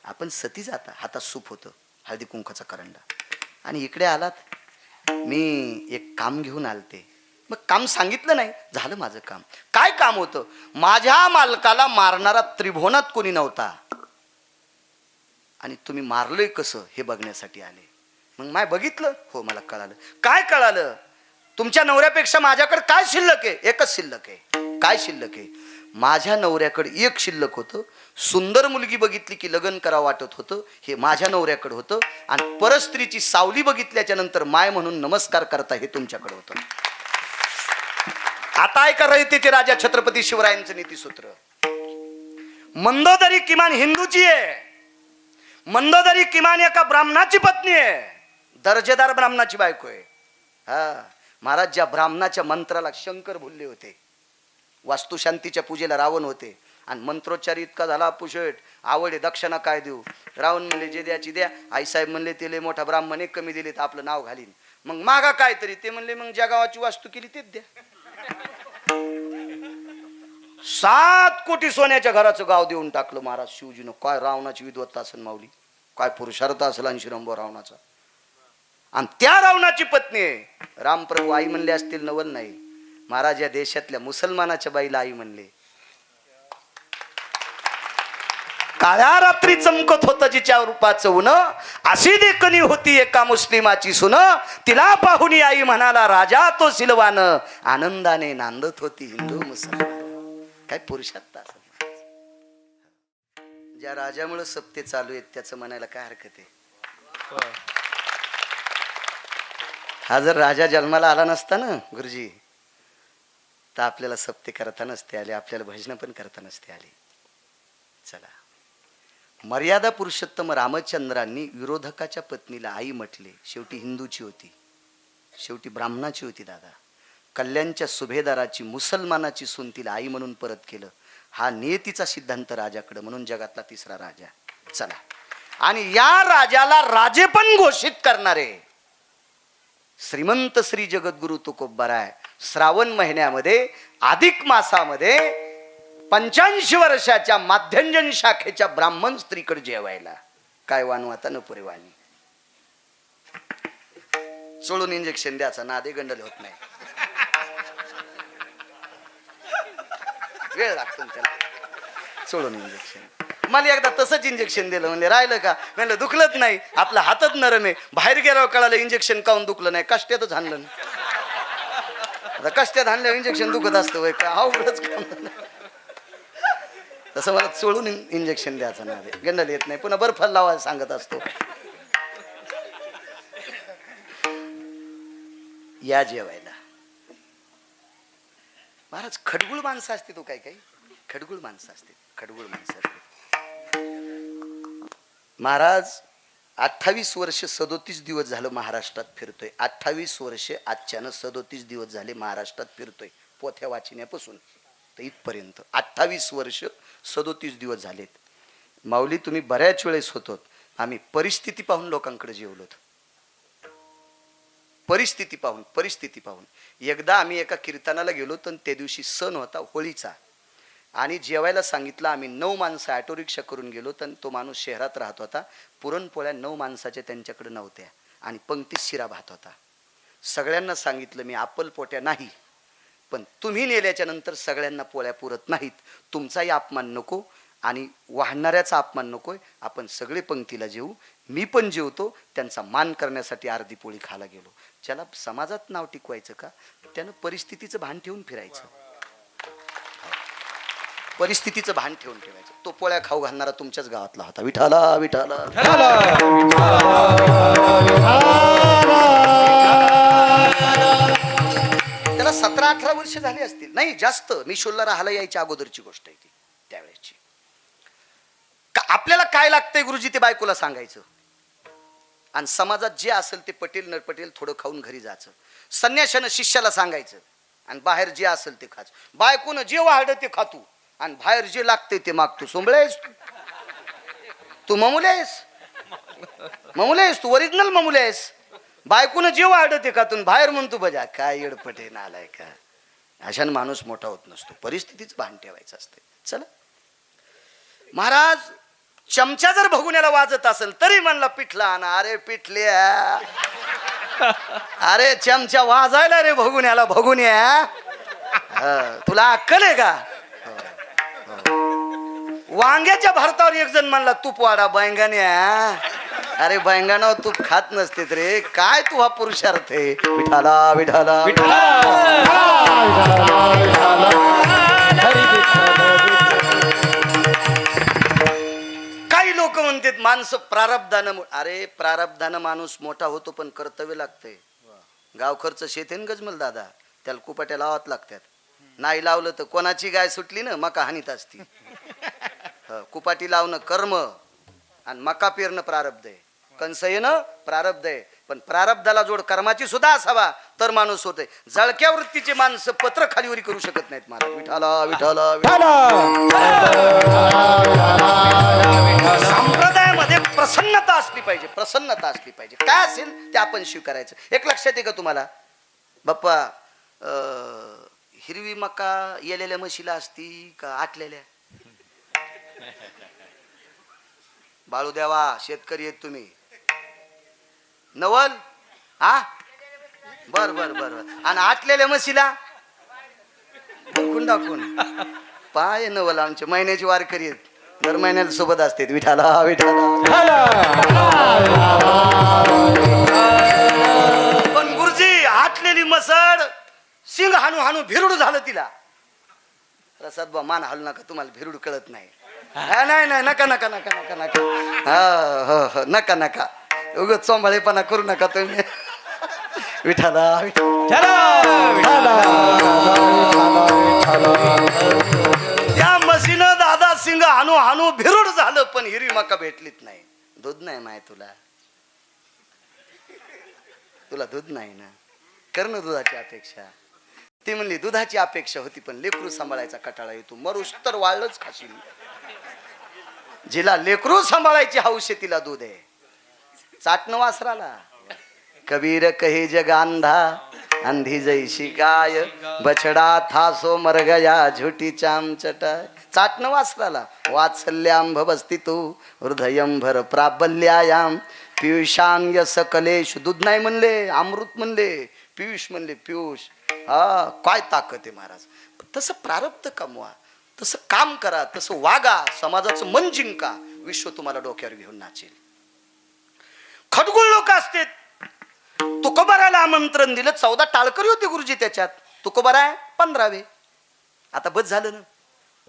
आपण सती जाता, हातात सूप होतं, हळदी कुंकाचा करंडा, आणि इकडे आलात. मी एक काम घेऊन आलते. मग काम सांगितलं नाही, झालं माझं काम. काय काम होतं? माझ्या मालकाला मारणारा त्रिभुवनात कोणी नव्हता, आणि तुम्ही मारलोय कसं हे बघण्यासाठी आले. मग माय बघितलं, हो मला कळालं. काय कळालं? तुमच्या नवऱ्यापेक्षा माझ्याकडे काय शिल्लक आहे? एकच शिल्लक आहे. काय शिल्लक आहे? माझ्या नवऱ्याकडे एक शिल्लक होतं. सुंदर मुलगी बघितली की लग्न करावं वाटत होतं, हे माझ्या नवऱ्याकडे होतं. आणि परस्त्रीची सावली बघितल्याच्या नंतर माय म्हणून नमस्कार करता, हे तुमच्याकडे होतं. आता ऐका रयतेचे राजा छत्रपती शिवरायांचं नीतीसूत्र. मंदोदरी किमान हिंदूची आहे. मंदोदरी किमान एका ब्राह्मणाची पत्नी आहे, दर्जेदार ब्राह्मणाची बायको आहे. हा महाराज, ज्या ब्राह्मणाच्या मंत्राला शंकर बोलले होते, वास्तुशांतीच्या पूजेला रावण होते, आणि मंत्रोच्चार इतका झाला पुषट, आवडे दक्षिणा काय देऊ? रावण म्हणले जे द्याची द्या. आईसाहेब म्हणले ते लय मोठा ब्राह्मण एक कमी दिले तर आपलं नाव घालीन. मग मागा काय तरी. ते म्हणले मग ज्या गावाची वास्तू केली तेच द्या. 7 कोटी सोन्याच्या घराचं गाव देऊन टाकलं महाराज शिवजीनं. काय रावणाची विद्वत्ता असेल माऊली, काय पुरुषार्थ असेल अंशिरंभ रावणाचा. आणि त्या रावणाची पत्नी आहे रामप्रभू. आई म्हणले असतील, नवल नाही महाराज, या देशातल्या मुसलमानाच्या बाईला आई म्हणले. काळ्या रात्री चमकत होतं जिच्या रूपाचं ऊन, अशी देखणी होती एका मुस्लिमाची सुन. तिला पाहुणी आई म्हणाला राजा तो सिलवान, आनंदाने नांदत होती हिंदू मुसलमान. काय पुरुषार्थ असेल. ज्या राजामुळे सप्ते चालू आहेत त्याचं म्हणायला काय हरकत आहे. हा जर राजा जन्माला आला नसता ना गुरुजी, तर आपल्याला सप्ते करता नसते आले, आपल्याला भजन पण करता नसते आले. चला, मर्यादा पुरुषोत्तम रामचंद्रांनी विरोधकाच्या पत्नीला आई म्हटले. शेवटी हिंदूची होती, शेवटी ब्राह्मणाची होती दादा. कल्याणच्या सुभेदाराची मुसलमानाची सून तिला आई म्हणून परत केलं. हा नियतीचा सिद्धांत राजाकडे, म्हणून जगातला 3रा राजा. चला, आणि या राजाला राजे पण घोषित करणारे श्रीमंत श्री जगद्गुरु तुकोबाराय श्रावण महिन्यामध्ये अधिक मासामध्ये 85 वर्षाच्या माध्यंजन शाखेच्या ब्राह्मण स्त्रीकडे जेवायला. काय वानवाता न पुरे वाणी. चोळून इंजेक्शन द्यायचा, नादे गंडल होत नाही, वेळ लागतो त्याला. चोळून इंजेक्शन. मला एकदा तसंच इंजेक्शन दिलं, म्हणले राहिलं का? म्हणलं दुखलंच नाही, आपला हातच नरम आहे. बाहेर गेल्यावर कळालं इंजेक्शन काऊन दुखलं नाही, कष्ट्यातच हाणलं. आता कष्ट्यात हाणल्यावर इंजेक्शन दुखत असतं वय का? अवघडच काम. तसं मला चोळून इंजेक्शन द्यायचं ना, गंडल येत नाही. पुन्हा बर्फ लावायला सांगत असतो. या जेवायला महाराज. खडगुळ माणसं असते, तो काही खडगुळ माणसं असते, खडगुळ माणसं असते महाराज. 28 वर्ष 37 दिवस झालं महाराष्ट्रात फिरतोय. 28 वर्ष आजच्यानं 37 दिवस झाले महाराष्ट्रात फिरतोय, पोथ्या वाचिण्यापासून. तर इथपर्यंत 28 वर्ष 37 दिवस झालेत. माऊली तुम्ही बऱ्याच वेळेस होतो, आम्ही परिस्थिती पाहून लोकांकडे जेवलोत. परिस्थिती पाहून एकदा आम्ही एका कीर्तनाला गेलो, तर त्या दिवशी सण होता होळीचा, आणि जेवायला सांगितलं. आम्ही 9 माणसं ऑटो रिक्षा करून गेलो, तर तो माणूस शहरात राहत होता. पुरणपोळ्या 9 माणसाच्या त्यांच्याकडे नव्हत्या आणि पंक्तीत शिरा भात होता. सगळ्यांना सांगितलं मी आपल पोट्या नाही, पण तुम्ही नेल्याच्या नंतर सगळ्यांना पोळ्या पुरत नाहीत, तुमचाही अपमान नको आणि वाहणाऱ्याचा अपमान नकोय, आपण सगळे पंक्तीला जेवू. मी पण जेवतो. त्यांचा मान करण्यासाठी अर्धी पोळी खायला गेलो. ज्याला समाजात नाव टिकवायचं का, त्यानं परिस्थितीचं भान ठेवून फिरायचं. परिस्थितीचं भान ठेवून ठेवायचं. तो पोळ्या खाऊ घालणारा तुमच्याच गावातला होता. विठाला विठाला त्याला 17-18 वर्ष झाली असतील, नाही जास्त. मी शोल्ला राहायला यायच्या अगोदरची गोष्ट आहे ती, त्यावेळेची. आपल्याला काय लागतंय गुरुजी ते बायकोला सांगायचं, आणि समाजात जे असेल ते पटेल न पटेल थोडं खाऊन घरी जायचं. संन्याशानं शिष्याला सांगायचं, आणि बाहेर जे असेल ते खाच. बायकोनं जे वाढलं ते खातू, आणि बाहेर जे लागते ते मागतो. सोंबळेस तू ममुलेस तू ओरिजिनल ममुलेस. बायकोनं जे वाढलं ते खातून बाहेर म्हणतो बजा. काय येडपटे नालाय का. अशानं माणूस मोठा होत नसतो. परिस्थितीच भान ठेवायचं असते. चला महाराज, चमचा जर भगुन्याला वाजत असेल तरी म्हणला पिठला आणा. अरे पिठल्या, अरे चमचा वाजायला रे भगुन्याला. भगुन्या तुला अक्कल आहे का. वांग्याच्या भरतावर एक जण म्हणला तूप वाढा बैंगान्या. अरे बैंगाना तूप खात नसते रे. काय तू हा पुरुषार्थ आहे. विठाला विठाला काही लोक म्हणतात माणसं प्रारब्धानं. अरे प्रारब्धानं माणूस मोठा होतो, पण कर्तव्य लागतंय. गावखरचं शेत आहे गजमल दादा, त्याला कुपाट्या लावात लागतात. नाही लावलं तर कोणाची गाय सुटली ना मका हानीत असती. कुपाटी लावणं कर्म, आणि मका पेरणं प्रारब्ध आहे. कंस येणं प्रारब्ध आहे. पण प्रारब्धाला जोड कर्माची सुद्धा असावा तर माणूस होते. जळक्या वृत्तीचे माणसं पत्र खालीवरी करू शकत नाहीत. महाराज विठाला विठाला संप्रदायामध्ये प्रसन्नता असली पाहिजे. प्रसन्नता असली पाहिजे. काय असेल ते आपण स्वीकारायचं. एक लक्षात आहे का तुम्हाला बाप्पा, हिरवी मका येलेल्या म्हशीला असती का आटलेल्या. बाळू देवा शेतकरी आहेत तुम्ही. नवल हा बर बर बर. आणि आटलेल्या म्हशीला दाखवून पाय. नवल आमचे महिन्याची वारकरी आहेत, दर महिन्याला सोबत असते. विठाला विठाला. पण गुरुजी आटलेली मसड सिंग हाणू हाणू भिरुड झालं तिला. प्रसाद बा मान हालू नका, तुम्हाला भिरुड कळत नाही. नाही नाही नका नका नका नका नका. नका नका उगाच चोंबाळेपणा करू नका तुम्ही. विठाला त्या म्हशीनं दादा सिंग हाणू हाणू भिरुड झालं, पण हिरवी मका भेटलीच नाही. दूध नाही माय तुला. दूध नाही ना. कर ना दुधाची अपेक्षा. ती म्हणली दुधाची अपेक्षा होती, पण लेकरू सांभाळायचा कटाळा येतो. मरूस तर वाळलंच खाशील. जिला लेकरू सांभाळायची हौस आहे तिला दूध आहे. चाटणं वासराला. कबीर कहे जगांधा अंधी जैशी गाय, बछडा था सो मर गया झुटी चाम चटाय. चाटणं वासराला. वात्सल्याम भवस्ती तू हृदयं भर प्राबल्यायाम पियुषाम यस कलेश. दूध नाही म्हणले, अमृत म्हणले, पियुष म्हणले. पियुष हा काय ताकद आहे महाराज. तसं प्रारब्ध कमवा, तसं काम करा, तसं वागा, समाजाचं मन जिंका. विश्व तुम्हाला डोक्यावर घेऊन नाचेल. खडगुळ लोक असते. तुकोबाराला आमंत्रण दिलं. 14 टाळकरी होते गुरुजी त्याच्यात. तुकोबारा 15वे. आता बस झालं ना.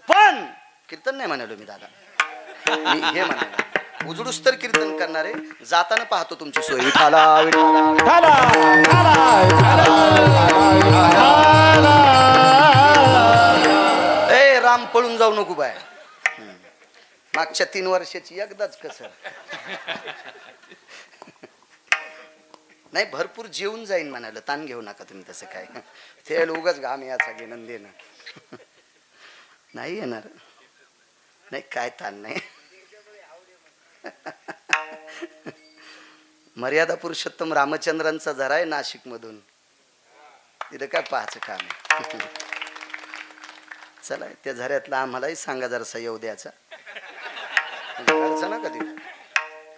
पण कीर्तन नाही म्हणालो मी दादा. मी हे म्हणालो उजडूस तर कीर्तन करणारे. जाताना पाहतो तुमची सोय. विठाला विठाला. ए राम पळून जाऊ नको बाय. मागच्या 3 वर्षाची एकदाच कसं नाही. भरपूर जेवून जाईन म्हणाल. ताण घेऊ नका तुम्ही. तसं काय ते उगाच घाम याचा घेणं देणं. नाही येणार. नाही काय ताण नाही. मर्यादा पुरुषोत्तम रामचंद्रांचा झरा आहे नाशिक मधून, तिथं काय पाहायचं काम आहे. चला त्या झऱ्यातला आम्हालाही सांगा जरासा येऊ द्याचा ना कधी.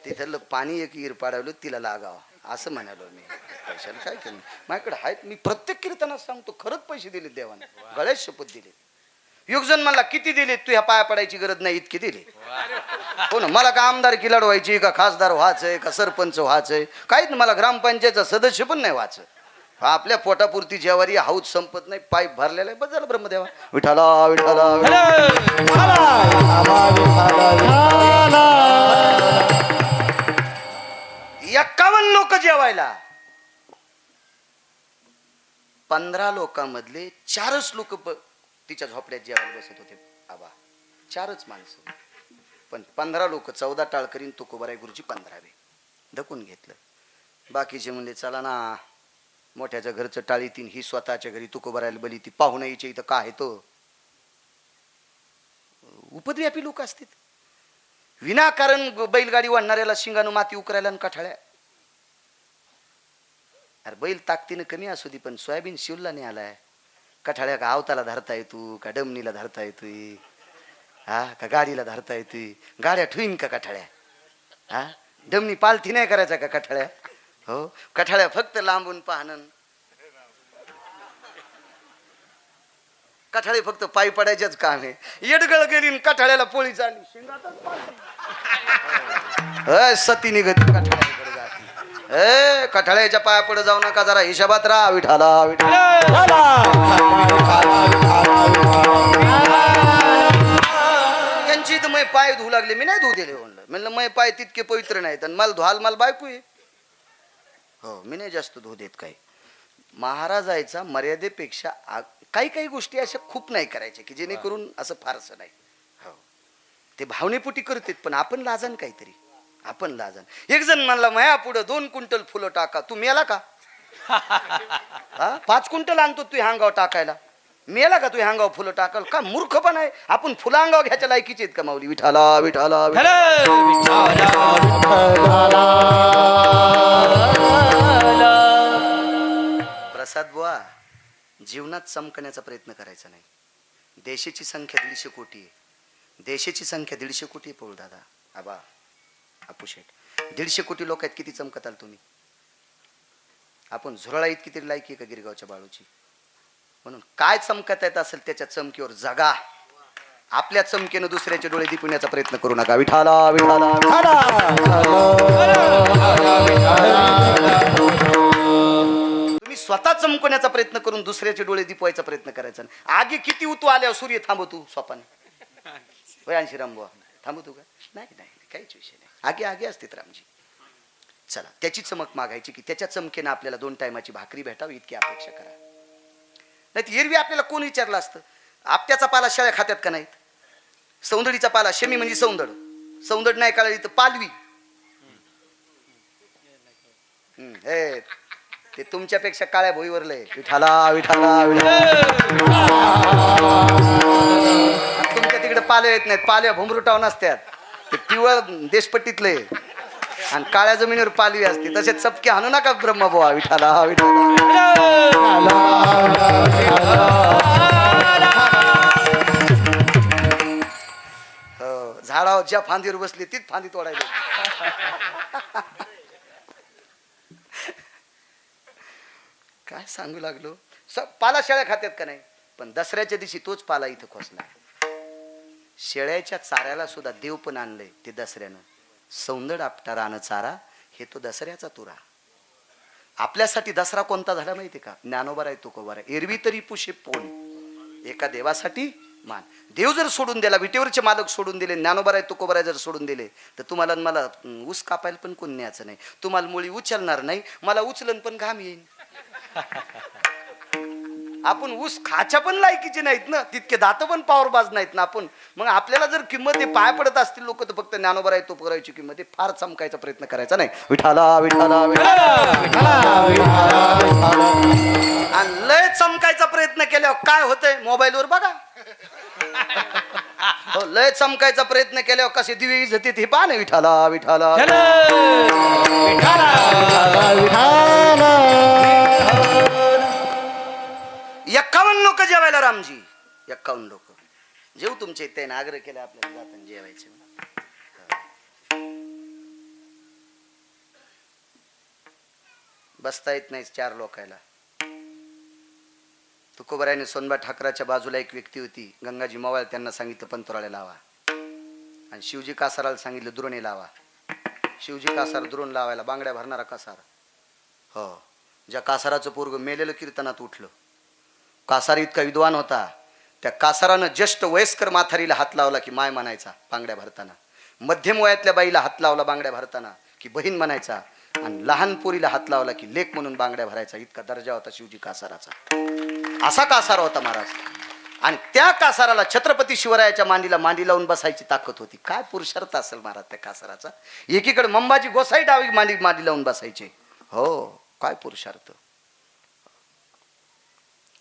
तिथलं पाणी एक इर पाडवलं तिला लागावं असं म्हणालो मी. पैशाला काय केलं माझ्याकडे आहेत, मी प्रत्येक कीर्तनात सांगतो खरंच पैसे दिले देवाने, गळ्यात शपथ दिले. युगजन मला किती दिले, तू ह्या पाया पडायची गरज नाही इतकी दिली. हो ना, मला का आमदारकी लढवायची का खासदार व्हायचंय का सरपंच व्हायचंय काहीच, मला ग्रामपंचायतचा सदस्य पण नाही व्हायचं. आपल्या पोटापुरती जेवारी हाऊस संपत नाही, पाईप भरलेला आहे बस झालं. ब्रह्मदेवा विठाला विठाला 51 लोक जेवायला, 15 लोकांमधले 4च लोक तिच्या झोपड्यात जेवायला बसत होते. आबा 4च माणसं, पण 15 लोक 14 टाळकरीन तुकोबाराय गुरुजी 15वे धकून घेतलं. बाकीचे म्हणले चला ना, मोठ्याच्या घरचं टाळी तीन, ही स्वतःच्या घरी तुकोबारायला बली, ती पाहुणा यायची इथं काय तो. उपद्व्यापी लोक असतात, विनाकारण बैलगाडी वाढणाऱ्याला शिंगानं माती उकरायला आणि काठाळ्या. अरे बैल ताकदीनं कमी असू दे, पण सोयाबीन शिवला नाही आलाय. कठाळ्या का आवताला धरता येतो का डमनीला धरता येतोय, हा का गाडीला धरता येतोय. गाड्या ठुईन का कठाळ्या, हा डमनी पालथी नाही करायचा का कठाळ्या. हो कठाळ्या फक्त लांबून पाहणं, कठाळे फक्त पायी पडायचेच काम आहे. येडगळ गेली कठाळ्याला पोळी झाली, सती निघत कठाळ्याकडे जाती. कठाळ्याच्या पाया पड जाऊ नका, जरा हिशोबात राहा. विठाला त्यांची तर मै पाय धुवू लागले, मी नाही धुऊ दिले. म्हणलं मै पाय तितके पवित्र नाहीत आणि मला धुवाल मला बायको आहे. हो मी नाही जास्त धुऊ देत. काही महाराजायचा मर्यादेपेक्षा काही काही गोष्टी अशा खूप नाही करायच्या की जेणेकरून असं फारसं नाही. हो ते भावनेपोटी करतात, पण आपण लाजन काहीतरी, आपण लाजन. एक जण म्हणला माया पुढं 2 क्विंटल फुलं टाका, तू मेला का? हा 5 क्विंटल आणतो तू हांगाव टाकायला, मेला का तू हांगाव फुलं टाकाल का? मूर्ख पण आहे आपण, फुलं हांगाव घ्यायच्या लायकीचे आहेत का माऊली? विठाला विठाला प्रसाद बुवा, जीवनात चमकण्याचा प्रयत्न करायचा नाही. देशाची संख्या 150 कोटी आहे, देशाची संख्या 150 कोटी आहे. पौळ दादा आबा अपुशेट 150 कोटी लोक आहेत, किती चमकताल तुम्ही? आपण झुरळा इतकी तरी लायकी आहे का गिरगावच्या बाळूची? म्हणून काय चमकत येत असेल त्याच्या चमकीवर जगा. आपल्या चमकेनं दुसऱ्याचे डोळे दिपवण्याचा प्रयत्न करू नका. विठाला विठाला तुम्ही स्वतः चमकण्याचा प्रयत्न करून दुसऱ्याचे डोळे दिपवायचा प्रयत्न करायचा. आगी किती उतू आल्यावर सूर्य थांबवतो स्वपाने. वयांशी रामबुवा थांबवतो का? नाही नाही काहीच विषय नाही, आगे आगे असते रामजी. चला त्याची चमक मागायची की त्याच्या चमकेनं आपल्याला 2 टायमाची भाकरी भेटावी इतकी अपेक्षा करा. नाही एरवी आपल्याला कोण विचारलं असतं आपट्याचा पाला शेळ्या खात्यात का नाहीत? सौंदडीचा पाला, शमी म्हणजे सौंदड, सौंदड नाही कळली तर पालवी. हे ते तुमच्यापेक्षा काळ्या भोईवरलंय. विठाला विठाला तुमच्या तिकडे पाले येत नाहीत, पाल्या भुमरुटाव नसतात, ते पिवळ देशपट्टीतले आणि काळ्या जमिनीवर पालवी असते. तसे चपके हाणू नका ब्रह्मबुवा. विठाला हो झाडावर ज्या फांदीवर बसली तीच फांदी तोडायली. काय सांगू लागलो, पाला शेळ्या खात्यात का नाही? पण दसऱ्याच्या दिवशी तोच पाला इथं खोसला. शेळ्याच्या चाऱ्याला सुद्धा देव पण आणलंय ते दसऱ्यानं. सौंदड आपटा रान चारा हे तो दसऱ्याचा तुरा. आपल्यासाठी दसरा कोणता झाला माहिती का? ज्ञानोबा आहे तुकोबा आहे. एरवी तरी पुशे पोन, एका देवासाठी मान. देव जर सोडून दिला, विटेवरचे मालक सोडून दिले, ज्ञानोबा आहे तुकोबा जर सोडून दिले, तर तुम्हाला मला ऊस कापायला पण कोण न्यायचं नाही. तुम्हाला मुळी उचलणार नाही, मला उचलन पण घाम येईल. आपण ऊस खाच्या पण लायकीचे नाहीत ना, तितके दात पण पावरबाज नाहीत ना आपण. मग आपल्याला जर किंमत हे पाय पडत असतील लोक, तर फक्त ज्ञानोबा आहे तो करायची किंमत फार चमकायचा प्रयत्न करायचा नाही. विठाला विठाला आणि लय चमकायचा प्रयत्न केल्यावर काय होतंय मोबाईलवर बघा. हो, लय चमकायचा प्रयत्न केल्यावर कसे दिवे इजते हे पहा ना. विठाला विठाला एक्कावन्न लोक जेवायला रामजी. 51 लोक जेव तुमच्या इथे आग्रह केला आपल्याला जाताना जेवायचे. बसता येत नाही 4 लोकायला. तुकोबरायने सोनबा ठाकराच्या बाजूला एक व्यक्ती होती गंगाजी मवाळ, त्यांना सांगितलं पंतोराळे लावा. आणि शिवजी कासाराला सांगितलं द्रोणी लावा. शिवजी कासार द्रोण लावायला बांगड्या भरणारा कासार. हो, ज्या कासाराचं पोरग मेलेलं कीर्तनात उठलं. कासार इतका विद्वान होता, त्या कासारानं ज्येष्ठ वयस्कर माथारीला हात लावला की माय म्हणायचा बांगड्या भरताना, मध्यम वयातल्या बाईला हात लावला बांगड्या भरताना की बहीण म्हणायचा, आणि लहान पोरीला हात लावला की लेक म्हणून बांगड्या भरायचा. इतका दर्जा होता शिवजी कासाराचा. असा कासार होता महाराज. आणि त्या कासाराला छत्रपती शिवरायाच्या मांडी लावून बसायची ताकद होती. काय पुरुषार्थ असेल महाराज त्या कासाराचा. एकीकडे मंबाजी गोसाई डावी मांडी लावून बसायचे. हो, काय पुरुषार्थ.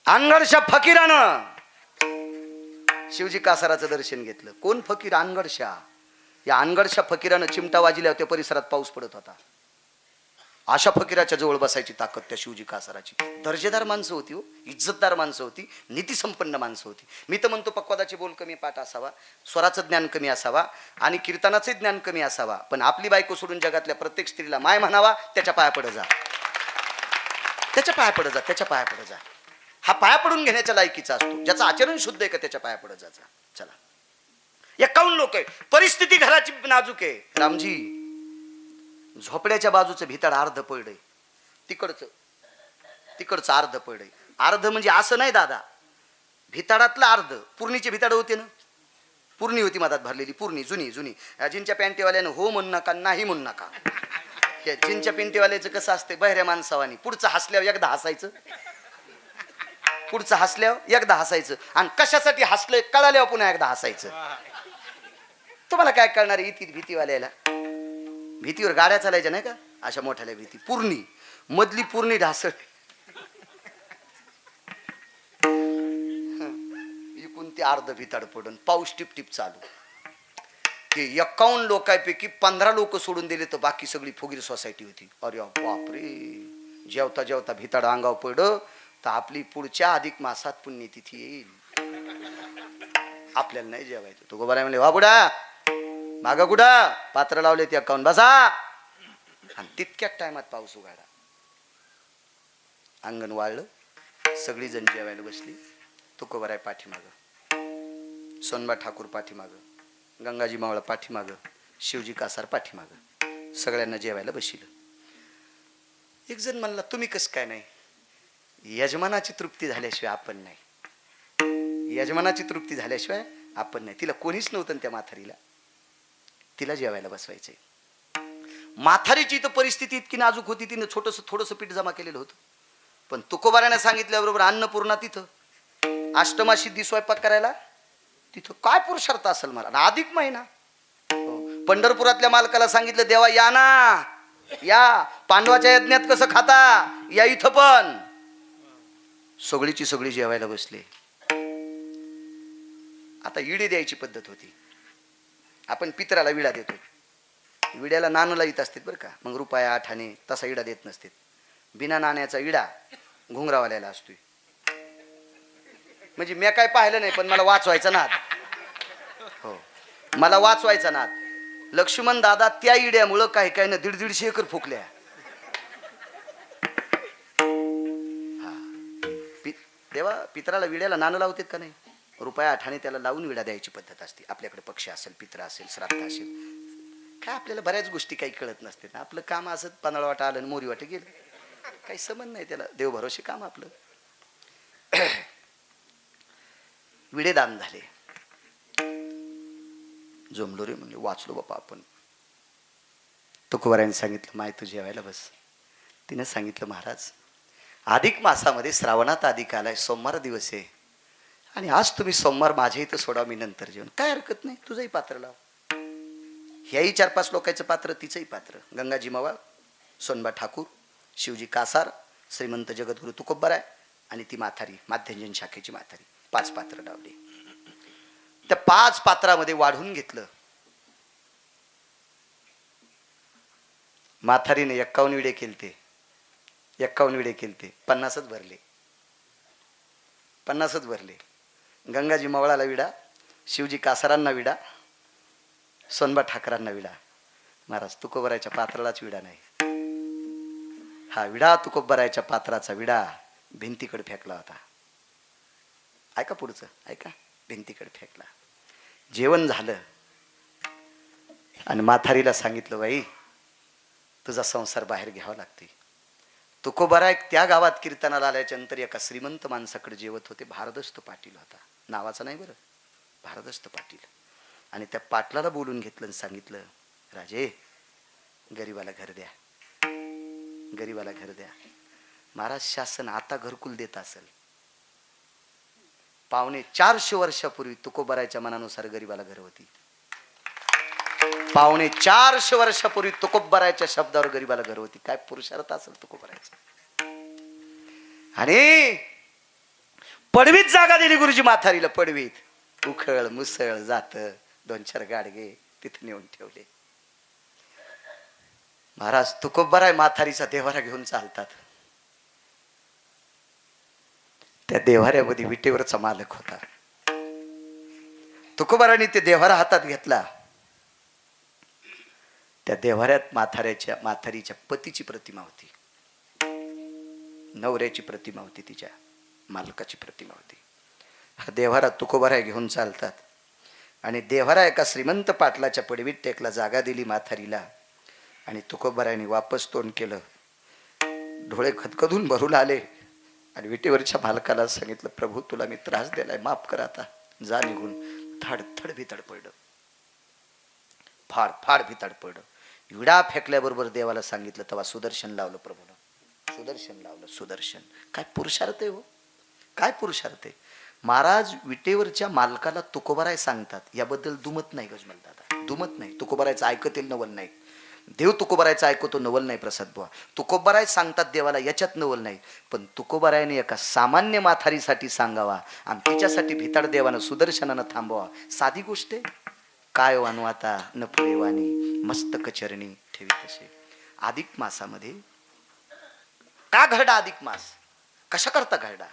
अंगडशा फकीरानं शिवजी कासाराचं दर्शन घेतलं. कोण फकीर? अनगडशा. या अनगडशा फकीरानं चिमटा वाजल्यावर त्या परिसरात पाऊस पडत होता. अशा फकीराच्या जवळ बसायची ताकद त्या शिवजी कासाराची. दर्जेदार माणसं होती हो, इज्जतदार माणसं होती, नीतिसंपन्न माणसं होती. मी तर म्हणतो पक्वादाचे बोल कमी पाठ असावा, स्वराचं ज्ञान कमी असावा आणि कीर्तनाचे ज्ञान कमी असावा, पण आपली बायको सोडून जगातल्या प्रत्येक स्त्रीला माय म्हणावा. त्याच्या पाया पड जा, त्याच्या पाया पड जा, त्याच्या पाया पड जा. हा पाया पडून घेण्याच्या लायकीचा असतो. ज्याचं आचरण शुद्ध आहे का त्याच्या पाया पडत जायचा. चला, 51 लोक आहे. परिस्थिती घराची नाजूक आहे. रामजी झोपड्याच्या बाजूचं भिताड अर्ध पडलंय, तिकडचं अर्ध पडलंय. अर्ध म्हणजे असं नाही दादा, भिताडातलं अर्ध. पूर्णीचे भिताड होते ना, पूर्णी होती मधात भरलेली, पूर्णी जुनी जिनच्या पॅन्टीवाल्यानं हो म्हणू नका, नाही म्हणू नका. जिनच्या पेंटीवाल्याचं कसं असतं, बहिऱ्या माणसावानी पुढचं हसल्यावर एकदा हसायचं, पुढचं हसल्यावर एकदा हसायचं, आणि कशासाठी हसलंय कळाल्यावर पुन्हा एकदा हसायचं. तुम्हाला काय कळणार आहे इथे भीतीवाल्याला? भीतीवर गाड्या चालायच्या नाही का, अशा मोठ्याल्या भीती. पूर्णी मधली पूर्णी ढासळ, इकून ते अर्ध भिताड पडून पाऊस टिपटिप चालू. ते 51 लोकांपैकी 15 लोक सोडून दिले तर बाकी सगळी फुगीर सोसायटी होती. अरे बापरे, जेवता जेवता भिताड अंगावर पडलं तर आपली पुढच्या अधिक मासात पुण्यतिथी येईल. आपल्याला नाही जेवायचं. तो गोबाराय म्हणले वा बुडा मागा कुठं पात्र लावले ते 51 बसा. आणि तितक्याच टायमात पाऊस उघाडा, अंगण वाळलं, सगळी जण जेवायला बसली. तुकोबाराय पाठीमाग, सोनबा ठाकूर पाठीमाग, गंगाजी मावळा पाठीमाग, शिवजी कासार पाठीमाग, सगळ्यांना जेवायला बसलं. एक जण म्हणला तुम्ही कसं काय नाही? यजमानाची तृप्ती झाल्याशिवाय आपण नाही, यजमानाची तृप्ती झाल्याशिवाय आपण नाही. तिला कोणीच नव्हतं त्या माथारीला, तिला जेवायला बसवायचंय. माथारीची तर परिस्थिती इतकी नाजूक होती, तिने थोडंसं पीठ जमा केलेलं होतं. पण तुकोबाराने सांगितल्याबरोबर अन्नपूर्णा तिथं, अष्टमा सिद्धी स्वयंपाक करायला तिथं. काय पुरुषार्थ असेल मला. अधिक महिना पंढरपुरातल्या मालकाला सांगितलं देवा या ना, या पांडवाच्या यज्ञात कसं खाता, या इथं पण. सगळीची सगळी जेवायला बसले. आता इडी द्यायची पद्धत होती. आपण पितराला विडा देतो, विड्याला नाणं येत असते बरं का, मग रुपया 8 आणे तसा इडा देत नसते. बिना नाण्याचा इडा घुंगरावाल्याला असतोय. म्हणजे मी काय पाहिलं नाही, पण मला वाचवायचा नाद. हो, मला वाचवायचा नाद. लक्ष्मण दादा त्या इड्यामुळं काही काही ना 150-150 एकर फुकल्या. देवा पितराला विड्याला नाणं लावतात का नाही? रुपया 8 आणे त्याला लावून विडा द्यायची पद्धत असते. आपल्याकडे पक्ष असेल, पित्र असेल, श्राद्ध असेल, काय आपल्याला बऱ्याच गोष्टी काही कळत नसते ना. आपलं काम असत, पानाळ वाटा आलं मोरी वाटे गेलं, काही संबंध नाही त्याला. देव भरोसे काम आपलं. विडेदान झाले. जमलो रे म्हणजे वाचलो बापा आपण. तुकोबारायने सांगितलं माय तू जेवायला बस. तिने सांगितलं महाराज अधिक मासामध्ये श्रावणात अधिक आलाय, सोमवार दिवस आहे, आणि आज तुम्ही सोमवार माझ्या इथं सोडा, मी नंतर जेवण. काय हरकत नाही, तुझंही पात्र लाव. ह्याही 4-5 लोकांचं पात्र, तिचंही पात्र. गंगाजी मवाळ, सोनबा ठाकूर, शिवजी कासार, श्रीमंत जगद्गुरु तुकोबाराय, आणि ती म्हातारी माध्यंजन शाखेची म्हातारी 5 पात्र लावली. त्या 5 पात्रामध्ये वाढून घेतलं. म्हातारीने 51 विडे केलते, 51 विडे केलते, 50च भरले, 50च भरले. गंगाजी मवळाला विडा, शिवजी कासारांना विडा, सोनबा ठाकरांना विडा. महाराज तुकोबरायच्या पात्रालाच विडा नाही. हा विडा तुकोबरायच्या पात्राचा विडा भिंतीकडे फेकला होता. ऐका पुढचं, ऐका. भिंतीकडे फेकला. जेवण झालं आणि म्हातारीला सांगितलं, बाई तुझा संसार बाहेर घ्यावा लागते. तुकोबराय त्या गावात कीर्तनाला आल्याच्या नंतर एका श्रीमंत माणसाकडे जेवत होते. भारदस्त पाटील होता, नावाचा नाही बरं, भारदस्त पाटील. आणि त्या पाटलाला बोलून घेतलं आणि सांगितलं, राजे गरीबाला घर द्या, गरीबाला घर द्या. महाराज शासन आता घरकुल देत असेल. 450 वर्षापूर्वी तुकोबरायच्या मनानुसार गरीबाला घर होती. 450 वर्षापूर्वी तुकोबरायच्या शब्दावर गरीबाला घर होती. काय पुरुषार्थ असेल तुकोबरायचा. आणि पडवीत जागा दिली गुरुजी म्हातारीला. पडवीत उखळ मुसळ जात 2-4 गाडगे तिथे नेऊन ठेवले. महाराज तुकोबराय म्हातारीचा देव्हारा घेऊन चालतात. त्या देव्हाऱ्यामध्ये विटेवरचा मालक होता. तुकोबराने ते देव्हारा हातात घेतला. त्या देव्हाऱ्यात म्हातारीच्या पतीची प्रतिमा होती, नवऱ्याची प्रतिमा होती, तिच्या मालकाची प्रतिमा होती. हा देव्हारा तुकोबराय घेऊन चालतात. आणि देव्हारा एका श्रीमंत पाटलाच्या पडवीत टेकला. जागा दिली म्हातारीला. आणि तुकोबरायने वापस तोंड केलं. डोळे खदखदून भरू लागले. आणि विटेवरच्या मालकाला सांगितलं, प्रभू तुला मी त्रास दिलाय, माफ कर, आता जा निघून. थड थड भितड पडलं, फाड फाड भितड पडलं. विडा फेकल्याबरोबर देवाला सांगितलं, तेव्हा सुदर्शन लावलं प्रभूनं. सुदर्शन लावलं. सुदर्शन. काय पुरुषार्थ आहे हो, काय पुरुषार्थ आहे. महाराज विटेवरच्या मालकाला तुकोबराय सांगतात. याबद्दल दुमत नाही गजमल दादा, दुमत नाही. तुकोबरायचं ऐकतील नवल नाही. देव तुकोबरायचं ऐकतो नवल नाही प्रसाद बुवा. तुकोबराय सांगतात देवाला, याच्यात नवल नाही. पण तुकोबरायने एका सामान्य म्हातारीसाठी सांगावा आणि तिच्यासाठी भिताड देवानं सुदर्शनानं थांबवा. साधी गोष्ट आहे. काय वानवाता न पुरेवानी मस्तक चरणी ठेवी तसे. अधिक मासामध्ये का घडा अधिक मास, कशा करता घडा.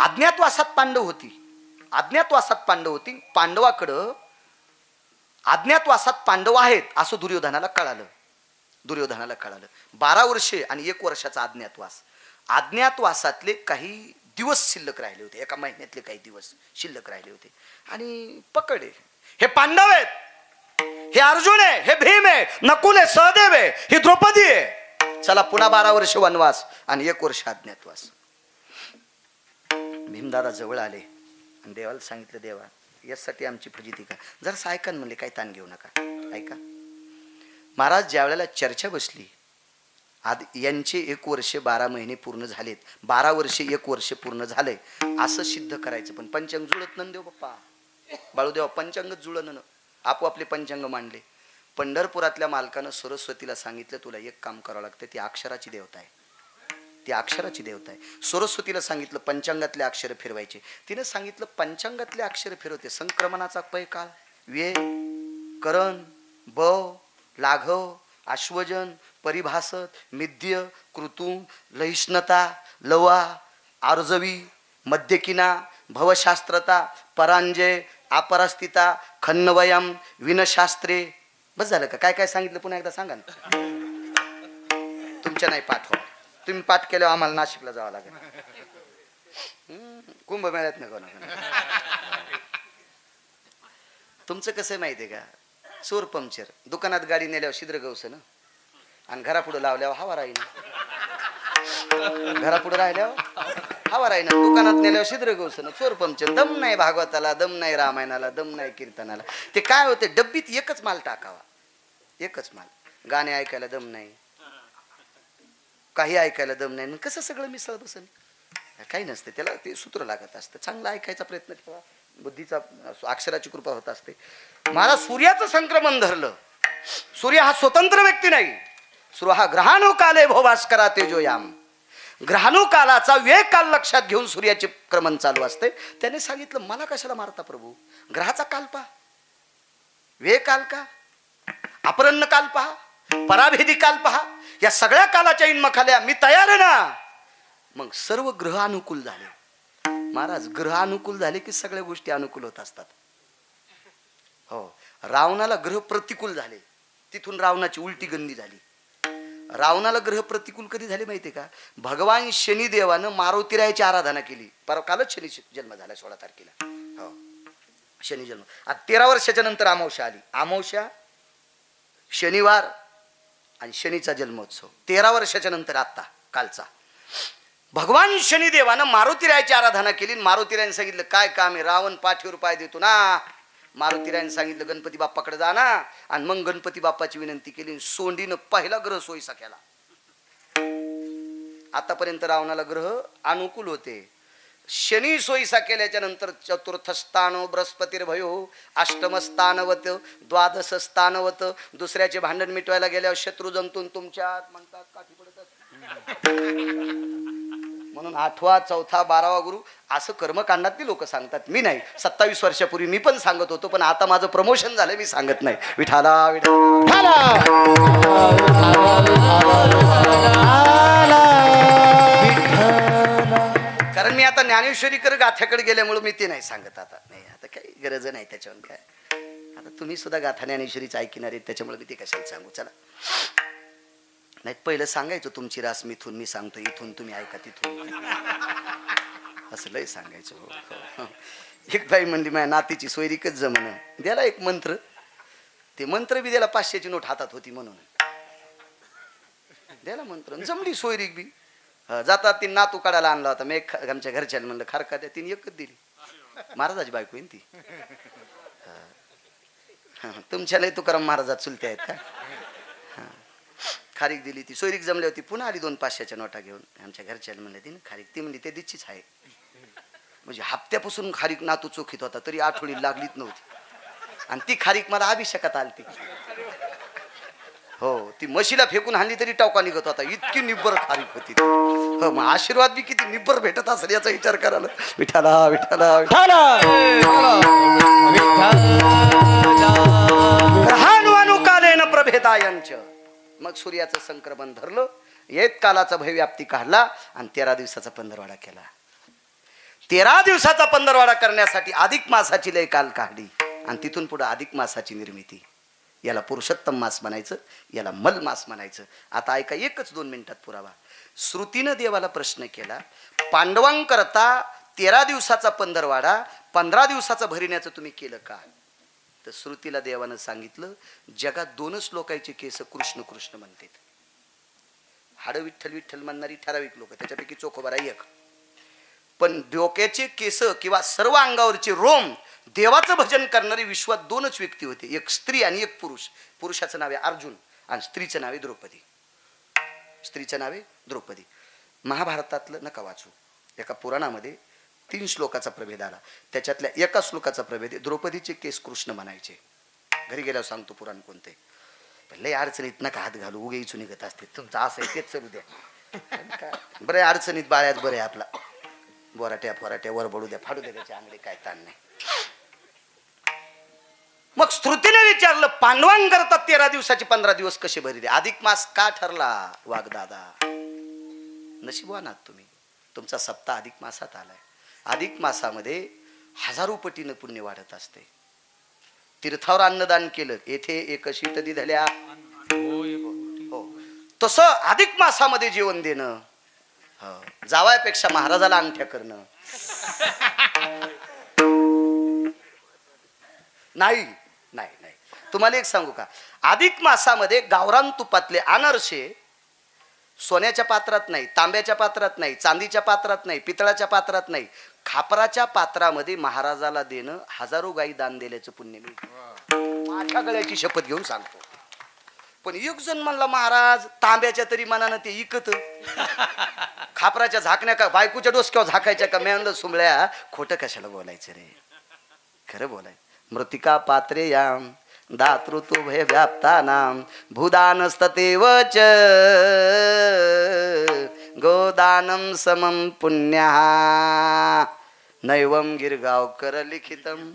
अज्ञातवासात पांडव होती, अज्ञातवासात पांडव होती. पांडवाकडं अज्ञातवासात पांडव आहेत असं दुर्योधनाला कळालं. दुर्योधनाला कळालं. 12 वर्षे आणि 1 वर्षाचा अज्ञातवास. अज्ञातवासातले काही दिवस शिल्लक राहिले होते, एका महिन्यातले काही दिवस शिल्लक राहिले होते. आणि पकडे, हे पांडव आहेत, हे अर्जुन आहे, हे भीम आहे, नकुल आहे, सहदेव आहे, ही द्रौपदी आहे. चला पुन्हा 12 वर्ष वनवास आणि 1 वर्ष अज्ञातवास. भीमदादा जवळ आले आणि देवाला सांगितलं, देवा यासाठी आमची फजिती का, जरा ऐका म्हणले, काही ताण घेऊ नका, ऐका. महाराज ज्या वेळेला चर्चा बसली, यांचे 1 वर्ष 12 महिने पूर्ण झालेत, 12 वर्षे 1 वर्ष पूर्ण झालंय असं सिद्ध करायचं. पण पंचांग जुळत न देव बाप्पा, बाळूदेवा पंचांगच जुळन. आपोआपले पंचांग मांडले. पंढरपुरातल्या मालकानं सरस्वतीला सांगितलं, तुला एक काम करावं लागतं, ती अक्षराची देवता आहे, ती अक्षराची देवता आहे. सरस्वतीला सांगितलं पंचांगातले अक्षर फिरवायचे. तिने सांगितलं पंचांगातले अक्षर फिरवते. संक्रमणाचा पै काळ, व्यय, करण, ब, लाघव, आश्वजन, परिभासत, मिद्य, कृतू, लहिष्णता, लवा, आर्जवी, मध्यकिना, भवशास्त्रता, परांजय, अपरास्थिता, खन्नवयम, विनशास्त्रे. बस झालं का? काय काय सांगितलं पुन्हा एकदा सांगा ना. तुमच्या नाही पाठ हो, तुम्ही पाठ केल्यावर आम्हाला नाशिकला जावं लागेल. कुंभमेळ्यात नको ना. तुमचं कसं आहे माहिती आहे का, चोर पंक्चर, दुकानात गाडी नेल्यावर छिद्र गवसं ना, आणि घरापुढे लावल्यावर हवा राहील, घरापुढे राहिल्यावर हवा राहील, दुकानात नेल्यावर छिद्र गवसं ना. चोर पंक्चर. दम नाही भागवताला, दम नाही रामायणाला, दम नाही कीर्तनाला. ते काय होते, डब्बीत एकच माल टाकावा, एकच माल. गाणे ऐकायला दम नाही, काही ऐकायला दम नाही, कसं सगळं मिसळ बसेल. काही नसते त्याला, ते सूत्र लागत असतं. चांगला ऐकायचा प्रयत्न ठेवा, बुद्धीचा अक्षराची कृपा होत असते. मला सूर्याचं संक्रमण धरलं. सूर्य हा स्वतंत्र व्यक्ती नाही, सूर्य हा ग्रहाणू काले भोभास्करा तेजोयाम. ग्रहाणू कालाचा वेळ काल लक्षात घेऊन सूर्याचे क्रमण चालू असते. त्याने सांगितलं मला कशाला मारता प्रभू, ग्रहाचा काल पहा, वेळ काल का, अपरन्न काल पहा, पराभेदी काल पहा, या सगळ्या कालाच्या इन्मखाल्या मी तयार आहे ना. मग सर्व ग्रह अनुकूल झाले. महाराज ग्रह अनुकूल झाले की सगळ्या गोष्टी अनुकूल होत असतात. हो, रावणाला ग्रह प्रतिकूल झाले, तिथून रावणाची उलटी गंदी झाली. रावणाला ग्रह प्रतिकूल कधी झाले माहितीये का? भगवान शनिदेवानं मारुतीरायाची आराधना केली. कालच शनी जन्म झाला 16 तारखेला. हो, शनी जन्म. आता 13 वर्षाच्या नंतर अमावस्या आली. अमावस्या, शनिवार आणि शनीचा जन्मोत्सव 13 वर्षाच्या नंतर आता कालचा. भगवान शनिदेवानं मारुतीरायाची आराधना केली. मारुतीरायाने सांगितलं काय काम आहे? रावण पाठीवर पाय देतो ना. मारुतीरायाने सांगितलं गणपती बाप्पाकडे जा ना. आणि मग गणपती बाप्पाची विनंती केली. सोंडीनं पहिला ग्रह सोयीसा केला. आतापर्यंत रावणाला ग्रह अनुकूल होते. शनी सोयीसा केल्याच्या नंतर चतुर्थ स्थान बृहस्पतीर्भयो, अष्टम स्थानवत, द्वादश स्थानवत. दुसऱ्याचे भांडण मिटवायला गेल्यावर शत्रू जंतून तुमच्यात म्हणतात काठी पडत असतात. म्हणून 8वा 4था 12वा गुरु असं कर्मकांडातली लोक सांगतात. मी नाही, 27 वर्षापूर्वी मी पण सांगत होतो, पण आता माझं प्रमोशन झालं, मी सांगत नाही. विठाला विठाला. कारण मी आता ज्ञानेश्वरीकर गाथ्याकडे गेल्यामुळे मी ते नाही सांगत. आता नाही, आता काही गरज नाही त्याच्यावर. काय आता तुम्ही सुद्धा गाथा ज्ञानेश्वरीच ऐकणार आहेत, त्याच्यामुळे मी ते कशाला सांगू. चला, नाही पहिलं सांगायचं तुमची रास मिथून, मी सांगतो इथून, तुम्ही ऐका तिथून, असं लय सांगायचं. हो. एक बाई म्हणली माझ्या नातीची सोयरीकच जमन, द्याला एक मंत्र. ते मंत्र बी द्याला 500ची नोट हातात होती म्हणून द्याला मंत्र. जमली सोयरीक बी. जातात ती नातू काढायला आणला होता. मी आमच्या घरच्याला म्हणलं खारका द्या, तिने एकच दिली. महाराजाची बायको आहे ती. तुमच्या लय तुकाराम महाराजात चुलते आहेत का? खारीक दिली. ती सोयरीक जमली होती. पुन्हा आली 2 500च्या नोटा घेऊन. आमच्या घरच्याला म्हणलं ती ना खारीक. ती म्हणली ते दिच्छीच आहे. म्हणजे हप्त्यापासून खारीक नातू चोखीत होता, तरी आठवडी लागलीच नव्हती. आणि ती खारीक मला अभिषेकात आलती. हो, ती म्हशीला फेकून हाणली तरी टावका निघत होता, इतकी निब्बर खारीक होती. हो, मग आशीर्वाद बी किती निब्बर भेटत असेल याचा विचार करायला. विठाला विठाला प्रभेदायंच. मग सूर्याचं संक्रमण धरलं, एक कालाचा भयव्याप्ती काढला आणि 13 दिवसाचा पंधरवाडा केला. 13 दिवसाचा पंधरवाडा करण्यासाठी अधिक मासाची लय काल काढली आणि तिथून पुढे अधिक मासाची निर्मिती. याला पुरुषोत्तम मास म्हणायचं, याला मल मास म्हणायचं. आता ऐका, एकच 2 मिनिटात पुरावा. श्रुतीनं देवाला प्रश्न केला, पांडवांकरता 13 दिवसाचा पंधरवाडा 15 दिवसाचा भरिण्याचं तुम्ही केलं का? तर श्रुतीला देवानं सांगितलं, जगात 2च लोकांचे केस कृष्ण कृष्ण म्हणतात. हाड विठ्ठल विठ्ठल म्हणणारी ठराविक लोक, त्याच्यापैकी चोखोबारा एक. पण डोक्याचे केस किंवा सर्व अंगावरचे रोम देवाचं भजन करणारी विश्वात 2च व्यक्ती होते, एक स्त्री आणि एक पुरुष. पुरुषाचं नाव आहे अर्जुन आणि स्त्रीचं नाव आहे द्रौपदी. स्त्रीचं नाव आहे द्रौपदी. महाभारतातलं नका वाचू, एका पुराणामध्ये 3 श्लोकाचा प्रभेद आला. त्याच्यातल्या एका श्लोकाचा प्रभेद आहे, द्रौपदीचे केस कृष्ण म्हणायचे. घरी गेल्यावर सांगतो पुराण कोणते. लय अडचणीत नका हात घालू, उगे इचू निघत असते. तुमचं असं आहे तेच चालू द्या. बरं अडचणीत बाळ्यात बरे आपला बोराट्या फोराट्या वर बडू द्या, फाडू द्या त्याच्या अंगडी, काय ताण नाही. मग श्रुतीने विचारलं, पांडवांकरता 13 दिवसाचे 15 दिवस कसे भरले? अधिक मास का ठरला? वाघदादा नशीबवान आहात तुम्ही, तुमचा सप्ताह अधिक मासात आलाय. अधिक मासामध्ये 1000 पटीनं पुण्य वाढत असते. तीर्थावर अन्नदान केलं, येथे एक शीतदी धल्या, हो तसं अधिक मासामध्ये जेवण देणं, जावायपेक्षा महाराजाला अंगठ्या करणं नाही नाही नाही. तुम्हाला एक सांगू का, अधिक मासामध्ये गावरान तुपातले अनारसे सोन्याच्या पात्रात नाही, तांब्याच्या पात्रात नाही, चांदीच्या पात्रात नाही, पितळाच्या पात्रात नाही, खापराच्या पात्रामध्ये महाराजाला देणं 1000 गाई दान दिल्याचं पुण्य मिळतं. माझ्या गळ्याची शपथ घेऊन सांगतो. पण एक जण म्हणला, महाराज तांब्याच्या तरी मनानं ते इकत, खापराच्या झाकण्या का बायकोच्या डोसक्यावर झाकायच्या का? मेंद सुंबळ्या, खोटं कशाला बोलायचं रे, खरं बोलाय. मृतिका पात्रे याम दातृत्व भय व्याप्तानाम भूदानस्ततेवच गोदा दानम समम पुण्या नैवम गिरगावकर लिखितम.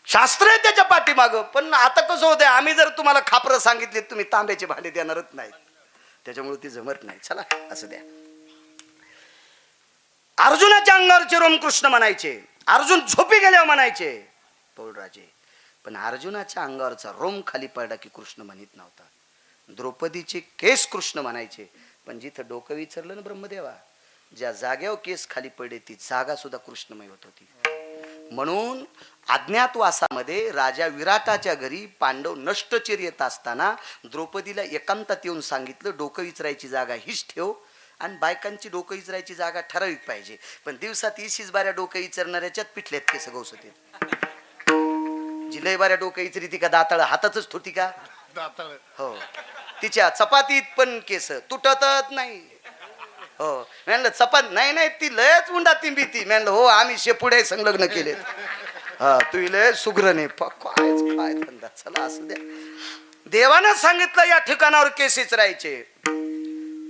शास्त्र आहे त्याच्या पाठीमागं. पण आता कसं होतंय, आम्ही जर तुम्हाला खापरं सांगितले तुम्ही तांब्याचे भांडे देणारच नाहीत, त्याच्यामुळे ती जमत नाही. चला असं द्या. अर्जुनाच्या अंगावरचे रोम कृष्ण म्हणायचे, अर्जुन झोपी गेल्यावर म्हणायचे पौळराजे. पण अर्जुनाच्या अंगावरचा रोम खाली पडला की कृष्ण म्हणत नव्हता. द्रौपदीचे केस कृष्ण म्हणायचे, पण जिथं डोकं विचारलं ना ब्रह्मदेवा, ज्या जागेवर केस खाली पडले ती जागा सुद्धा कृष्णमय होत होती. म्हणून अज्ञातवासामध्ये राजा विराटाच्या घरी पांडव नष्टचेर येत असताना द्रौपदीला एकांतात येऊन सांगितलं, डोकं विचारायची जागा हीच ठेव आणि बायकांची डोकं विचारायची जागा ठराविक पाहिजे. पण दिवसात 20 बाऱ्या डोकं विचारणाऱ्याच्यात पिठलेत केस गवसते. जिलय बाऱ्या डोकं विचारी ती का दाताळ हातातच थोटी का दाताळ. हो, तिच्या चपातीत पण केस तुटतच नाही. हो म्हणलं चपात नाही ती लयच उंडा तिंबी ती. म्हणलं हो आम्ही शेपुडे संलग्न केले. हा तू लय सुग्रने काय धंदा. चला असू द्या. देवानं सांगितलं या ठिकाणावर केस विचारायचे.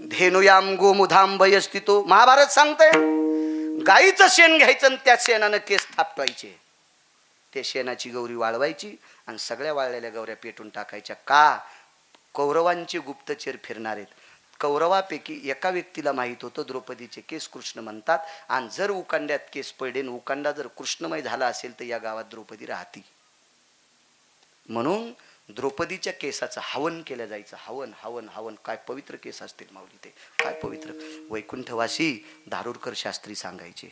धेनुयाम गोमुधाम भयस्थितो. महाभारत सांगतंय गाईचं शेण घ्यायचं आणि त्या शेणानं केस थापवायचे. ते शेणाची गौरी वाळवायची आणि सगळ्या वाळलेल्या गौऱ्या पेटून टाकायच्या. का? कौरवांचे गुप्तचर फिरणार आहेत. कौरवापैकी एका व्यक्तीला माहित होतं द्रौपदीचे केस कृष्ण म्हणतात, आणि जर उकांड्यात केस पडले, उकांडा जर कृष्णमय झाला असेल तर या गावात द्रौपदी राहती. म्हणून द्रौपदीच्या केसाचं हवन केलं जायचं. हवन हवन हवन. काय पवित्र केस असतील माऊली ते, काय पवित्र. वैकुंठवासी धारुरकर शास्त्री सांगायचे.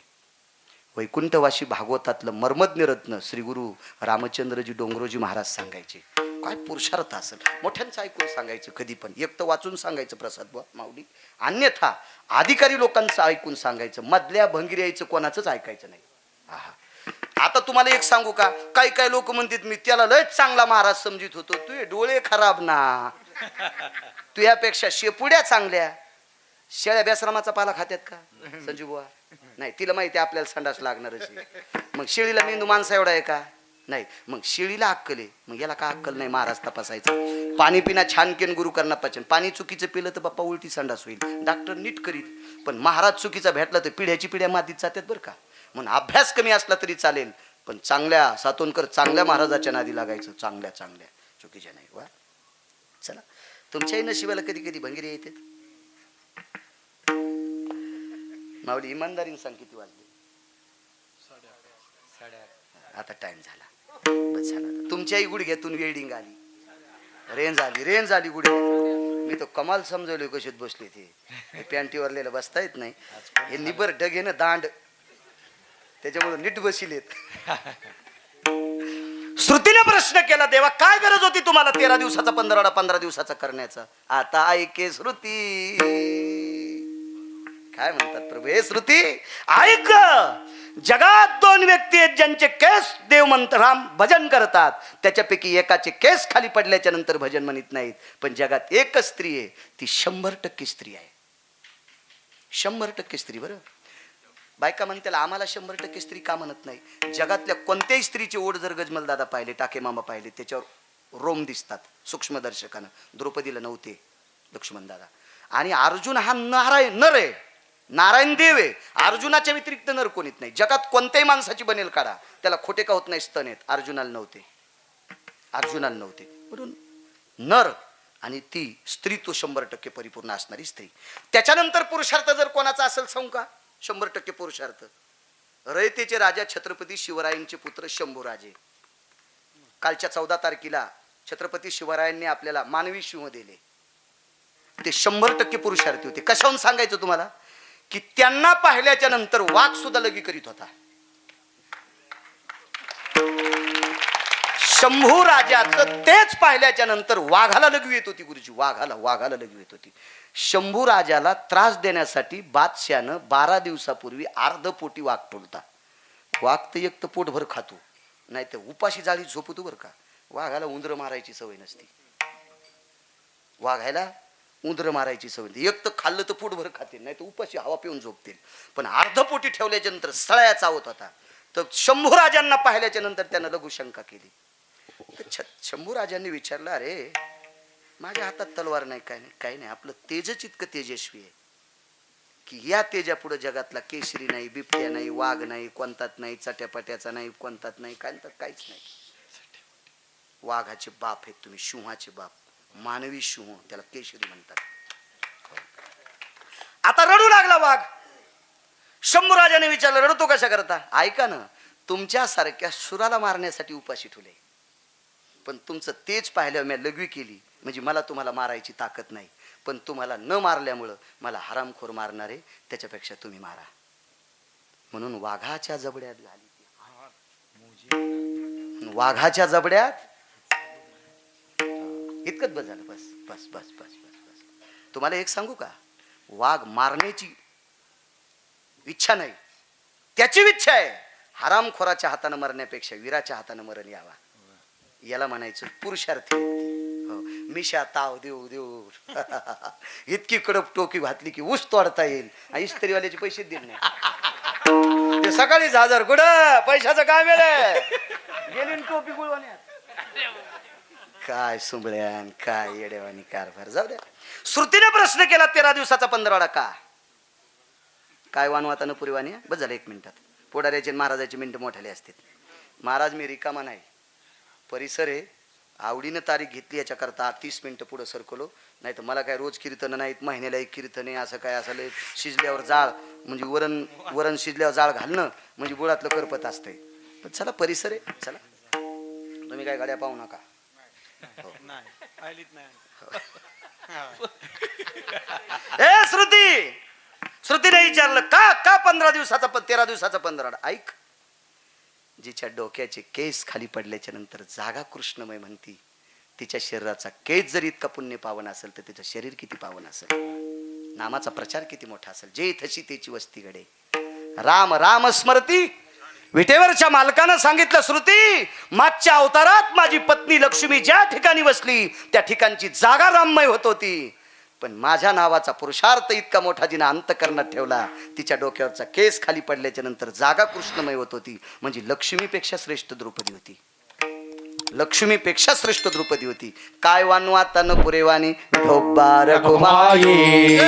वैकुंठवासी भागवतातलं मर्मज्ञ रत्न श्री गुरु रामचंद्रजी डोंगरोजी महाराज सांगायचे. काय पुरुषार्थ असेल. मोठ्यांचं ऐकून सांगायचं कधी पण. एक तर वाचून सांगायचं प्रसाद माऊली, अन्यथा अधिकारी लोकांचं ऐकून सांगायचं. मधल्या भंगिऱ्याचं कोणाचंच ऐकायचं नाही. आहा. आता तुम्हाला एक सांगू का, काही लोक म्हणतात मी त्याला लय चांगला महाराज समजित होतो. तुझे डोळे खराब ना, तुझ्यापेक्षा शेपुड्या चांगल्या. शेळ्या बेसरामाचा पाला खात्यात का संजू बुवा? नाही. तिला माहिती आपल्याला संडास लागणारच. मग शेळीला मेंदू माणसा एवढा आहे का? नाही. मग शेळीला अक्कल आहे, मग याला का अक्कल नाही? महाराज तपासायचं. पाणी पिना छान केन गुरु करणार पचन. पाणी चुकीचं पिलं तर बाप्पा उलटी संडास होईल, डॉक्टर नीट करीत. पण महाराज चुकीचा भेटला तर पिढ्याची पिढ्या मातीत जातात बरं का. म्हणून अभ्यास कमी असला तरी चालेल, पण चांगल्या सातोनकर चांगल्या महाराजाच्या नादी लागायचं. चांगल्या चुकीच्या नाही. वा चला. तुमच्याही नशिबाला कधी कधी भंगिरी येते. माऊली इमानदारीने सांग किती वाजले? आता टाइम झाला. बस झाला. तुमच्याही गुडघ्यातून वेल्डिंग आली, रेंज आली गुडघ्यातून. मी तो कमाल समजवले कशीत बसले ते पॅन्टीवरलेलं बसता येत नाही. हे निबर डगे ना दांड, त्याच्यामुळे नीट बसिलेत. श्रुतीने प्रश्न केला, देवा काय गरज होती तुम्हाला 13 दिवसाचा 15 दिवसाचा करण्याचा? आता ऐके श्रुती. काय म्हणतात प्रभू? हे श्रुती ऐक. जगात 2 व्यक्ती आहेत ज्यांचे केस देव म्हणत राम भजन करतात. त्याच्यापैकी एकाचे केस खाली पडल्याच्या नंतर भजन म्हणत नाहीत. पण जगात एकच स्त्री आहे, ती 100% स्त्री आहे. 100% स्त्री. बरं बायका म्हणतात आम्हाला 100% स्त्री का म्हणत नाही? जगातल्या कोणत्याही स्त्रीचे ओढ जर गजमल दादा पाहिले, टाके मामा पाहिले, त्याच्यावर रोम दिसतात सूक्ष्मदर्शकानं. द्रौपदीला नव्हते लक्ष्मण दादा. आणि अर्जुन हा नर आहे, नारायण देव आहे. अर्जुनाच्या व्यतिरिक्त नर कोणीच नाही. जगात कोणत्याही माणसाची बनेल काढा, त्याला खोटे का होत नाही स्तन आहेत. अर्जुनाला नव्हते. म्हणून नर आणि ती स्त्री तो 100% परिपूर्ण असणारी स्त्री. त्याच्यानंतर पुरुषार्थ जर कोणाचा असेल सांगू का? 100% पुरुषार्थ. रयतेचे राजा छत्रपती शिवरायांचे पुत्र शंभूराजे. कालच्या 14 तारखेला छत्रपती शिवरायांनी आपल्याला मानवी सिंह दिले. ते 100% पुरुषार्थी होते. कशाहून सांगायचं तुम्हाला? की त्यांना पाहिल्याच्या नंतर वाघ सुद्धा लगी करीत होता. शंभू राजाचं तेच पाहिल्याच्या नंतर वाघाला लगवी येत होती. गुरुजी वाघाला लगवी येत होती. शंभू राजाला त्रास देण्यासाठी बादशाहनं 12 दिवसापूर्वी अर्धपोटी वाघ ठेवता. वाघ तर एक तर पोटभर खातो, नाही तर उपाशी जाळी झोपतो बरं का. वाघाला उंदरं मारायची सवय नसती. वाघायला उंदरं मारायची सवय. एक तर खाल्लं तर पोटभर खातील, नाही तर उपाशी हवा पिऊन झोपतील. पण अर्धपोटी ठेवल्याच्या नंतर सळया चावत होता. तर शंभू राजांना पाहिल्याच्या नंतर त्यानं लघुशंका केली. तर शंभू राजांनी विचारलं, अरे माझ्या हातात तलवार नाही, काय नाही, काही नाही. आपलं तेजच इतकं तेजस्वी आहे की या तेजा पुढे जगातला केशरी नाही, बिबट्या नाही, वाघ नाही, कोणताच नाही, चट्यापट्याचा नाही, कोणताच नाही, काहीच नाही. वाघाचे बाप आहेत तुम्ही, सिंहाचे बाप, मानवी सिंह, त्याला केशरी म्हणतात. आता रडू लागला वाघ. शंभूराजाने विचारलं, रडतो कशा करता? ऐका ना, तुमच्यासारख्या सुराला मारण्यासाठी उपाशी ठेवले, पण तुमचं तेज पाहिल्यावर मी लघवी केली, म्हणजे मला तुम्हाला मारायची ताकद नाही, पण तुम्हाला न मारल्यामुळं मला हरामखोर मारणारे, त्याच्यापेक्षा तुम्ही मारा. म्हणून वाघाच्या जबड्यात घाली. वाघाच्या जबड्यात इतकंच बस झालं. बस बस बस बस बस बस. तुम्हाला एक सांगू का, वाघ मारण्याची इच्छा नाही, त्याची इच्छा आहे हरामखोराच्या हाताने मरण्यापेक्षा वीराच्या हाताने मरण यावा. याला म्हणायचं पुरुषार्थी व्यक्ती. हो, मिशा ताव देऊ देऊ इतकी कडक टोकी घातली की ऊस तोडता येईल. इस्त्रीवाल्याचे पैसे दिले नाही, ते सकाळी 1000 कुठं पैशाचं काय मिळेल, गेली टोपी गुळवाण्यात. काय सुंबळ्यान, काय येडेवानी कारभार. जाऊ द्या. श्रुतीने प्रश्न केला 13 दिवसाचा 15 का? काय वानवाता न पुरीवानी. बस झालं 1 मिनिटात. पोडाऱ्याचे महाराजाचे मिनिट मोठाले असते. महाराज मी रिकामा नाही, परिसर आहे, आवडीनं तारीख घेतली याच्याकरता 30 मिनिटं पुढं सरकलो. नाही तर मला काय रोज कीर्तन नाहीत, महिन्याला 1 कीर्तन आहे, असं काय असं शिजल्यावर जाळ म्हणजे वरण शिजल्यावर जाळ घालणं म्हणजे गुळातलं करपत असतंय. पण चला परिसर आहे, चला. तुम्ही काय गाड्या पाहू नका. ए श्रुतीने विचारलं का 15 दिवसाचा 13 दिवसाचा 15. ऐक, जिच्या डोक्याचे केस खाली पडल्याच्या नंतर जागा कृष्णमय म्हणती, तिच्या शरीराचा केस जरी इतका पुण्य पावन असेल तर तिचं शरीर किती पावन असेल, नामाचा प्रचार किती मोठा असेल. जे थशी त्याची वस्ती घडे. राम राम स्मरती. विटेवरच्या मालकानं सांगितलं, श्रुती मागच्या अवतारात माझी पत्नी लक्ष्मी ज्या ठिकाणी बसली त्या ठिकाणची जागा राममय होत होती, पण माझ्या नावाचा पुरुषार्थ इतका मोठा जिने अंतकरणात ठेवला, तिच्या डोक्यावरचा केस खाली पडल्याच्या नंतर जागा कृष्णमय होत होती. म्हणजे लक्ष्मीपेक्षा श्रेष्ठ द्रौपदी होती, लक्ष्मीपेक्षा श्रेष्ठ द्रौपदी होती. काय वानवा तन पुरेवानी ढोबार कुमाई.